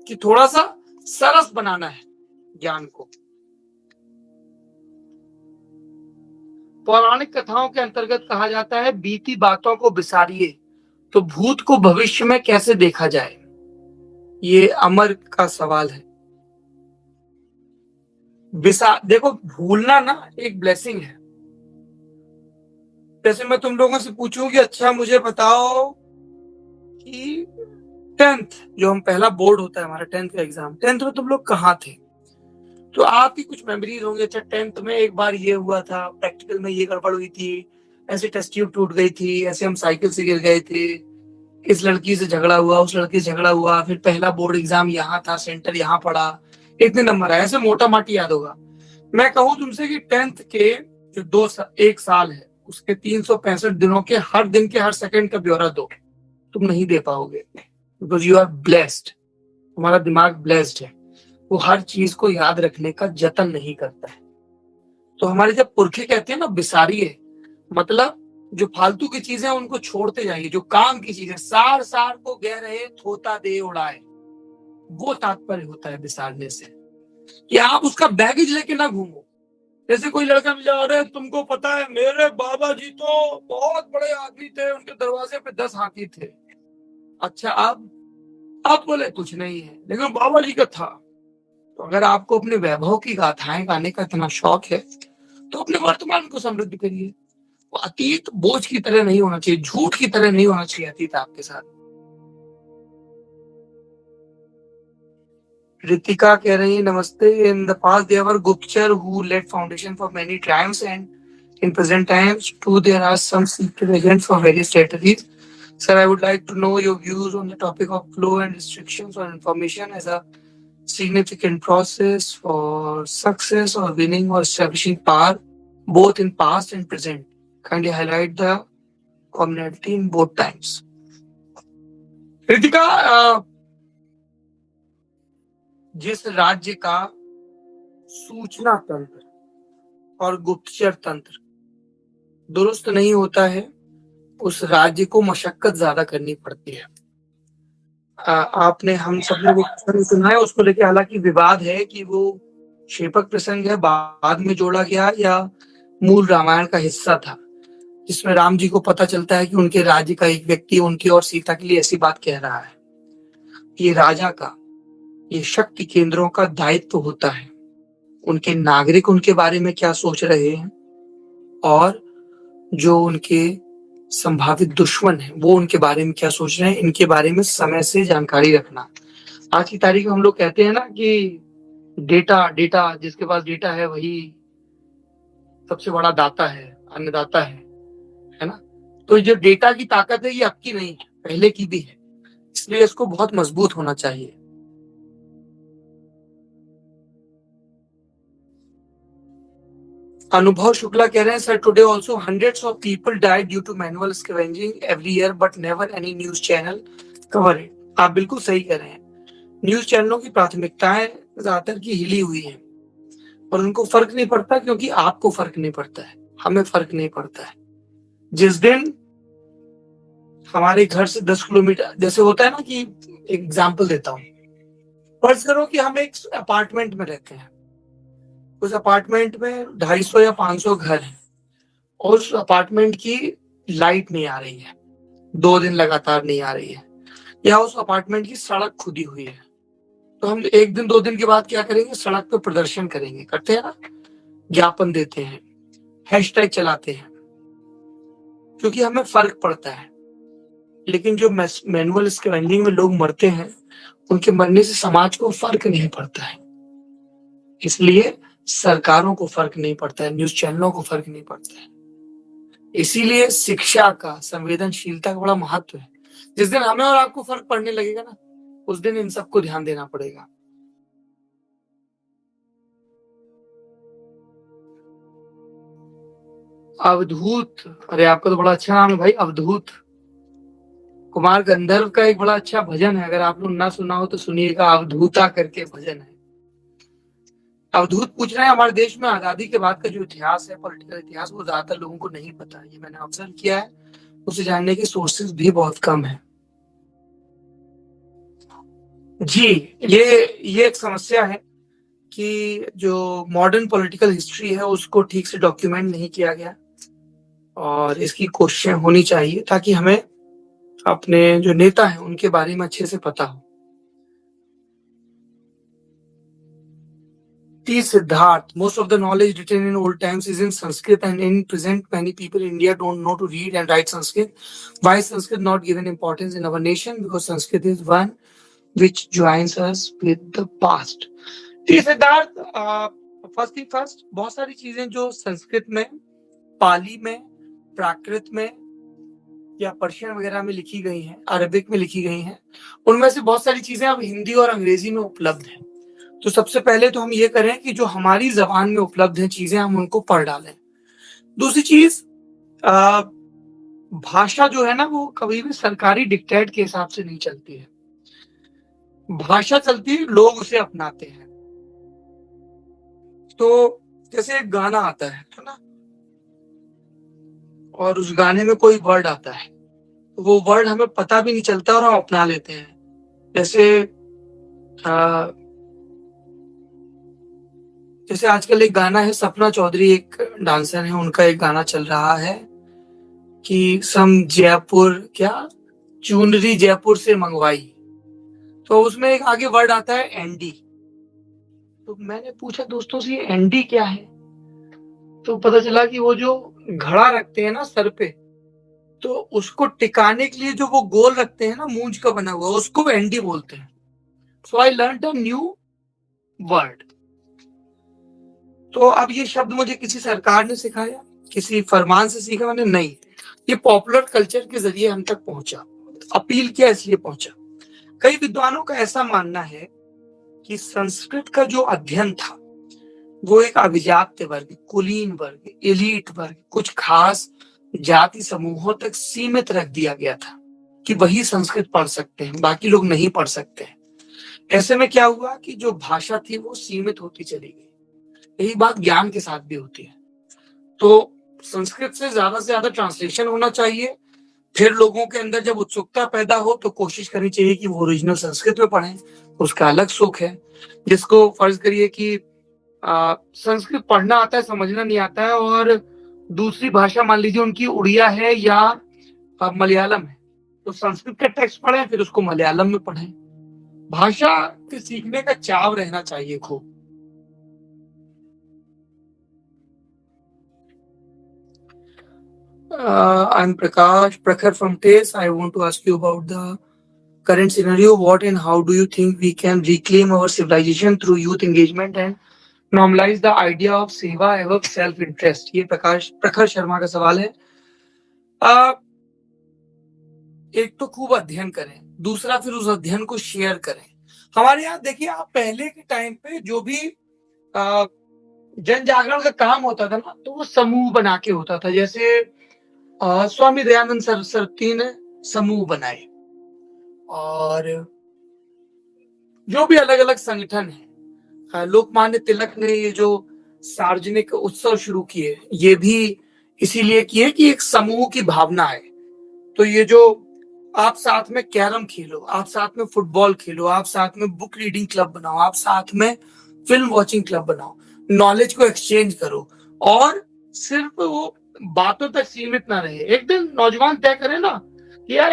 कि थोड़ा सा सरस बनाना है ज्ञान को। पौराणिक कथाओं के अंतर्गत कहा जाता है बीती बातों को बिसारिए तो भूत को भविष्य में कैसे देखा जाए। ये अमर का सवाल है। देखो, भूलना ना एक ब्लेसिंग है। जैसे मैं तुम लोगों से पूछूं कि अच्छा मुझे बताओ कि 10th जो हम पहला बोर्ड होता है हमारा 10th का एग्जाम, 10th में तुम लोग कहाँ थे, तो आपकी कुछ मेमोरीज होंगे। अच्छा 10th में एक बार ये हुआ था, प्रैक्टिकल में ये गड़बड़ हुई थी, ऐसे टेस्ट ट्यूब टूट गई थी, ऐसे हम साइकिल से गिर गए थे, इस लड़की से झगड़ा हुआ, उस लड़की से झगड़ा हुआ, फिर पहला बोर्ड एग्जाम यहाँ था, सेंटर यहाँ पड़ा, इतने नंबर आए, ऐसे मोटा माटी याद होगा। मैं कहूँ तुमसे कि 10th के जो 1 साल है उसके 365 दिनों के हर दिन के हर सेकंड का ब्यौरा दो, तुम नहीं दे पाओगे। बिकॉज यू आर ब्लेस्ड, तुम्हारा दिमाग ब्लेस्ड है, वो हर चीज को याद रखने का जतन नहीं करता है। तो हमारे जब पुरखे कहते हैं ना बिसारिए, मतलब जो फालतू की चीजें हैं उनको छोड़ते जाइए, जो काम की चीजें, सार सार को गह रहे थोता दे उड़ाए, वो तात्पर्य होता है बिसारने से, कि आप उसका बैगेज लेके ना घूमो। जैसे कोई लड़का मिल जाए, अरे तुमको पता है मेरे बाबा जी तो बहुत बड़े आदमी थे, उनके दरवाजे पे 10 हाथी थे। अच्छा अब बोले कुछ नहीं है, लेकिन बाबा जी का था। तो अगर आपको अपने वैभव की गाथाएं गाने का इतना शौक है तो अपने वर्तमान को समृद्ध करिए। वो अतीत बोझ की तरह नहीं होना चाहिए, झूठ की तरह नहीं होना चाहिए अतीत आपके साथ। रितिका कह रही है नमस्ते, in the past there were गुप्तचर who laid foundation for many triumphs and in present times too there are some secret agents for various territories. Sir, I would like to know your views on the topic of flow and restrictions on information as a significant process for success or winning or establishing power, both in past and present. Kindly highlight the commonality in both times. Ritika, जिस राज्य का सूचना तंत्र और गुप्तचर तंत्र दुरुस्त नहीं होता है, उस राज्य को मशक्कत ज्यादा करनी पड़ती है। आपने हम सब ने वो सुना है, उसको लेके हालांकि विवाद है कि वो शेपक प्रसंग है, बाद में जोड़ा गया, या मूल रामायण का हिस्सा था, जिसमें राम जी को पता चलता है कि उनके राज्य का एक व्यक्ति उनकी और सीता के लिए ऐसी बात कह रहा है। ये राजा का, ये शक्ति केंद्रों का दायित्व होता है, उनके नागरिक उनके बारे में क्या सोच रहे हैं और जो उनके संभावित दुश्मन है वो उनके बारे में क्या सोच रहे हैं, इनके बारे में समय से जानकारी रखना। आज की तारीख में हम लोग कहते हैं ना कि डेटा डेटा जिसके पास डेटा है वही सबसे बड़ा दाता है, अन्नदाता है ना। तो जो डेटा की ताकत है ये अब की नहीं है, पहले की भी है, इसलिए इसको बहुत मजबूत होना चाहिए। अनुभव शुक्ला कह रहे हैं sir, today also hundreds of people died due to manual scavenging every year but never any news channel cover it. आप बिल्कुल सही कह रहे हैं, न्यूज चैनलों की प्राथमिकताएं ज्यादातर की हिली हुई है और उनको फर्क नहीं पड़ता, क्योंकि आपको फर्क नहीं पड़ता है, हमें फर्क नहीं पड़ता है। जिस दिन हमारे घर से 10 किलोमीटर, जैसे होता है ना कि एग्जाम्पल देता हूँ, फर्ज करो कि हम एक अपार्टमेंट में रहते हैं, उस अपार्टमेंट में 250 या 500 घर हैं और उस अपार्टमेंट की लाइट नहीं आ रही है, 2 दिन लगातार नहीं आ रही है, या उस अपार्टमेंट की सड़क खुदी हुई है, तो हम 1 दिन 2 दिन के बाद क्या करेंगे, सड़क पे प्रदर्शन करेंगे, करते हैं ना, ज्ञापन देते हैं, हैशटैग चलाते हैं, क्योंकि हमें फर्क पड़ता है। लेकिन जो मैनुअल स्कैवेंजिंग में लोग मरते हैं, उनके मरने से समाज को फर्क नहीं पड़ता है, इसलिए सरकारों को फर्क नहीं पड़ता है, न्यूज चैनलों को फर्क नहीं पड़ता है। इसीलिए शिक्षा का, संवेदनशीलता का बड़ा महत्व है। जिस दिन हमें और आपको फर्क पड़ने लगेगा ना, उस दिन इन सबको ध्यान देना पड़ेगा। अवधूत, अरे आपका तो बड़ा अच्छा नाम है भाई, अवधूत। कुमार गंधर्व का एक बड़ा अच्छा भजन है, अगर आप लोग ना सुना हो तो सुनिएगा, अवधूता करके भजन है। अवधूत पूछ रहे हैं हमारे देश में आजादी के बाद का जो इतिहास है, पॉलिटिकल इतिहास, वो ज्यादातर लोगों को नहीं पता, ये मैंने ऑब्जर्व किया है, उसे जानने के सोर्सेज भी बहुत कम है। जी, ये एक समस्या है कि जो मॉडर्न पॉलिटिकल हिस्ट्री है उसको ठीक से डॉक्यूमेंट नहीं किया गया, और इसकी कोशिशें होनी चाहिए ताकि हमें अपने जो नेता हैं उनके बारे में अच्छे से पता हो। T. Siddharth, most of the knowledge written in old times is in Sanskrit, and in present many people in India don't know to read and write Sanskrit. Why is Sanskrit not given importance in our nation? Because Sanskrit is one which joins us with the past. T. Siddharth, first he first, बहुत सारी चीजें जो संस्कृत में, पाली में, प्राकृत में या Persian वगैरह में लिखी गई हैं, अरबिक में लिखी गई हैं, उनमें से बहुत सारी चीजें अब हिंदी और अंग्रेजी में उपलब्ध हैं। तो सबसे पहले तो हम ये करें कि जो हमारी जबान में उपलब्ध हैं चीजें, हम उनको पढ़ डालें। दूसरी चीज, भाषा जो है ना, वो कभी भी सरकारी डिक्टेट के हिसाब से नहीं चलती है, भाषा चलती है, लोग उसे अपनाते हैं। तो जैसे एक गाना आता है ना, और उस गाने में कोई वर्ड आता है, तो वो वर्ड हमें पता भी नहीं चलता और हम अपना लेते हैं। जैसे आजकल एक गाना है, सपना चौधरी एक डांसर है, उनका एक गाना चल रहा है कि सम जयपुर, क्या चुनरी जयपुर से मंगवाई, तो उसमें एक आगे वर्ड आता है एनडी। तो मैंने पूछा दोस्तों से, ये एनडी क्या है, तो पता चला कि वो जो घड़ा रखते हैं ना सर पे, तो उसको टिकाने के लिए जो वो गोल रखते हैं ना, मूंज का बना हुआ, उसको एनडी बोलते हैं। So I learn a new word. तो अब ये शब्द मुझे किसी सरकार ने सिखाया, किसी फरमान से सीखा मैंने नहीं, ये पॉपुलर कल्चर के जरिए हम तक पहुंचा, अपील किया इसलिए पहुंचा। कई विद्वानों का ऐसा मानना है कि संस्कृत का जो अध्ययन था वो एक अभिजात्य वर्ग, कुलीन वर्ग, एलीट वर्ग, कुछ खास जाति समूहों तक सीमित रख दिया गया था कि वही संस्कृत पढ़ सकते हैं, बाकी लोग नहीं पढ़ सकते हैं। ऐसे में क्या हुआ कि जो भाषा थी वो सीमित होती चली गई। यही बात ज्ञान के साथ भी होती है। तो संस्कृत से ज्यादा ट्रांसलेशन होना चाहिए, फिर लोगों के अंदर जब उत्सुकता पैदा हो तो कोशिश करनी चाहिए कि वो ओरिजिनल संस्कृत में पढ़ें, उसका अलग सुख है। जिसको फर्ज करिए कि संस्कृत पढ़ना आता है, समझना नहीं आता है, और दूसरी भाषा मान लीजिए उनकी उड़िया है या मलयालम है, तो संस्कृत का टेक्स्ट पढ़ें, फिर उसको मलयालम में पढ़ें। भाषा के सीखने का चाव रहना चाहिए खूब। I'm Prakash Prakhar from TASE. I want to ask you about the current scenario, what and how do you think we can reclaim our civilization through youth engagement and normalize the idea of सेवा एवं self interest? ये प्रखर शर्मा का सवाल है। एक तो खूब अध्ययन करें, दूसरा फिर उस अध्ययन को शेयर करें। हमारे यहाँ देखिए, आप पहले के टाइम पे जो भी जन जागरण का काम होता था ना, तो वो समूह बना के होता था। जैसे स्वामी दयानंद सरस्वती ने समूह बनाए, और जो भी अलग अलग संगठन है, लोकमान्य तिलक ने ये जो सार्वजनिक उत्सव शुरू किए, ये भी इसीलिए किए कि एक समूह की भावना है। तो ये जो आप साथ में कैरम खेलो, आप साथ में फुटबॉल खेलो, आप साथ में बुक रीडिंग क्लब बनाओ, आप साथ में फिल्म वॉचिंग क्लब बनाओ, नॉलेज को एक्सचेंज करो, और सिर्फ वो बातों तक सीमित ना रहे। एक दिन नौजवान तय करे ना कि यार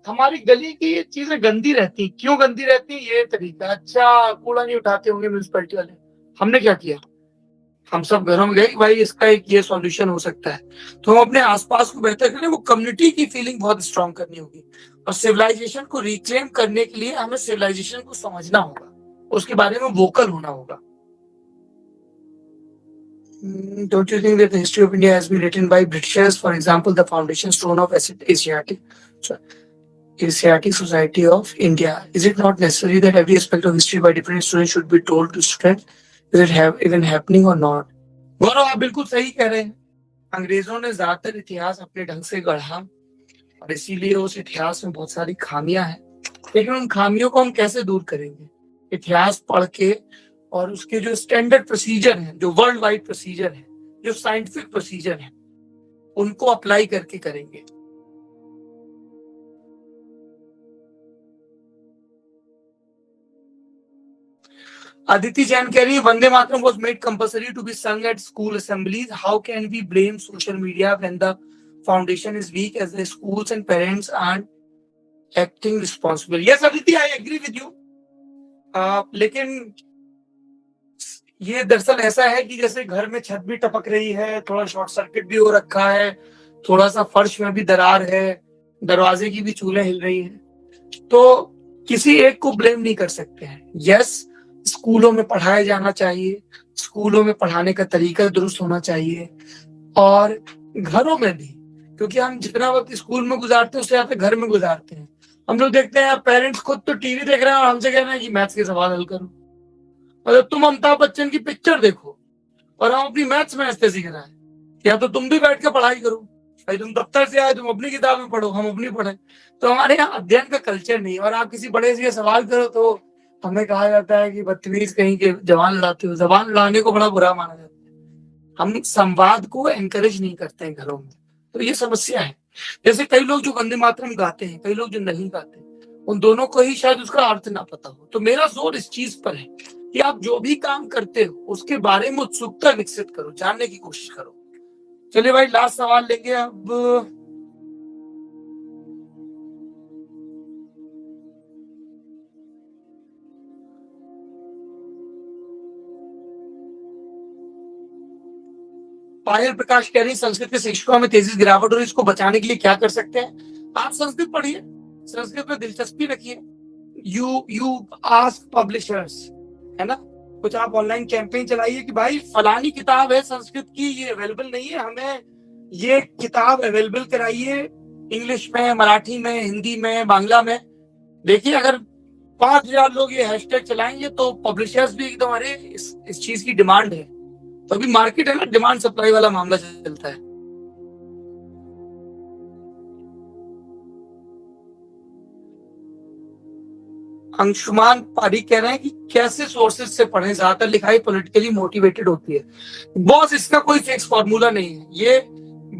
हमारी गली की ये चीजें गंदी रहती, क्यों गंदी रहती? ये तरीका, अच्छा कूड़ा नहीं उठाते होंगे म्यूनिसिपैलिटी वाले, हमने क्या किया? हम सब घरों में गए कि भाई इसका एक ये सॉल्यूशन हो सकता है। तो हम अपने आसपास को बेहतर करें, वो कम्युनिटी की फीलिंग बहुत स्ट्रांग करनी होगी। और सिविलाइजेशन को रिक्लेम करने के लिए हमें सिविलाइजेशन को समझना होगा, उसके बारे में वोकल होना होगा। Don't you think that the history of India has been written by Britishers? For example, the foundation stone of Asiatic Society of India. Is it not necessary that every aspect of history by different students should be told to students? Is it even happening or not? गौरव, आप बिल्कुल सही कह रहे हैं। अंग्रेजों ने ज्यादातर इतिहास अपने ढंग से गढ़ा, और इसीलिए उस इतिहास में बहुत सारी खामियां हैं। लेकिन उन खामियों को हम कैसे दूर करेंगे? इतिहास पढ़ के, और उसके जो स्टैंडर्ड प्रोसीजर हैं, जो वर्ल्ड वाइड प्रोसीजर हैं, जो साइंटिफिक प्रोसीजर हैं, उनको अप्लाई करके करेंगे। Aditi Jain कह रही है, Vande Mataram was made compulsory to be sung at school assemblies. How can we blame social media when the foundation is weak as the schools and parents aren't acting responsible? Yes, Aditi, I agree with you. लेकिन ये दरअसल ऐसा है कि जैसे घर में छत भी टपक रही है, थोड़ा शॉर्ट सर्किट भी हो रखा है, थोड़ा सा फर्श में भी दरार है, दरवाजे की भी चूलें हिल रही हैं, तो किसी एक को ब्लेम नहीं कर सकते हैं। यस, स्कूलों में पढ़ाया जाना चाहिए, स्कूलों में पढ़ाने का तरीका दुरुस्त होना चाहिए, और घरों में भी, क्योंकि हम जितना वक्त स्कूल में गुजारते हैं उससे ज्यादा घर में गुजारते हैं। हम लोग देखते हैं पेरेंट्स खुद तो टीवी देख रहे हैं और हमसे कह रहे हैं कि मैथ्स के सवाल हल करो। मतलब तुम अमिताभ बच्चन की पिक्चर देखो और हम अपनी मैथ्स में ऐसे सीख रहे हैं, या तो तुम भी बैठ के पढ़ाई करो। भाई तुम दफ्तर से आए, तुम अपनी किताबें पढ़ो, हम अपनी पढ़े। तो हमारे यहाँ अध्ययन का कल्चर नहीं, और आप किसी बड़े से सवाल करो तो हमें कहा जाता है कि बदतमीज कहीं के जवान लड़ाते हो। जबान लड़ाने को बड़ा बुरा माना जाता है। हम संवाद को एनकरेज नहीं करते हैं घरों में, तो ये समस्या है। जैसे कई लोग जो वंदे मातरम गाते हैं, कई लोग जो नहीं गाते, उन दोनों को ही शायद उसका अर्थ ना पता हो। तो मेरा जोर इस चीज पर है कि आप जो भी काम करते हो उसके बारे में उत्सुकता विकसित करो, जानने की कोशिश करो। चलिए भाई, लास्ट सवाल लेंगे अब। पायल प्रकाश कह रही, संस्कृत के शिक्षकों में तेजी से गिरावट हो रही है, इसको बचाने के लिए क्या कर सकते हैं? आप संस्कृत पढ़िए, संस्कृत में दिलचस्पी रखिए, यू आस्क पब्लिशर्स, है ना, कुछ आप ऑनलाइन कैंपेन चलाइए कि भाई फलानी किताब है संस्कृत की, ये अवेलेबल नहीं है, हमें ये किताब अवेलेबल कराइए, इंग्लिश में, मराठी में, हिंदी में, बांग्ला में। देखिए, अगर 5,000 लोग ये हैशटैग चलाएंगे तो पब्लिशर्स भी एकदम, अरे इस चीज की डिमांड है। तो अभी मार्केट है ना, डिमांड सप्लाई वाला मामला चलता है। अंशुमान पारिक कह रहे हैं कि कैसे सोर्सेज से पढ़ें, ज्यादातर लिखाई पॉलिटिकली मोटिवेटेड होती है। बॉस, इसका कोई फिक्स फॉर्मूला नहीं है। ये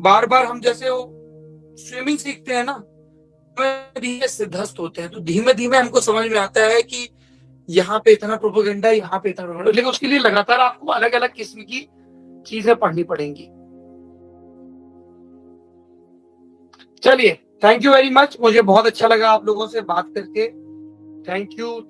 बार बार हम जैसे वो स्विमिंग सीखते हैं ना, धीमे सिद्धस्त होते हैं, तो धीमे धीमे हमको समझ में आता है कि यहाँ पे इतना प्रोपेगेंडा, यहाँ पे इतना प्रोपेगेंडा, लेकिन उसके लिए लगातार आपको अलग अलग किस्म की चीजें पढ़नी पड़ेंगी। चलिए, थैंक यू वेरी मच, मुझे बहुत अच्छा लगा आप लोगों से बात करके। Thank you.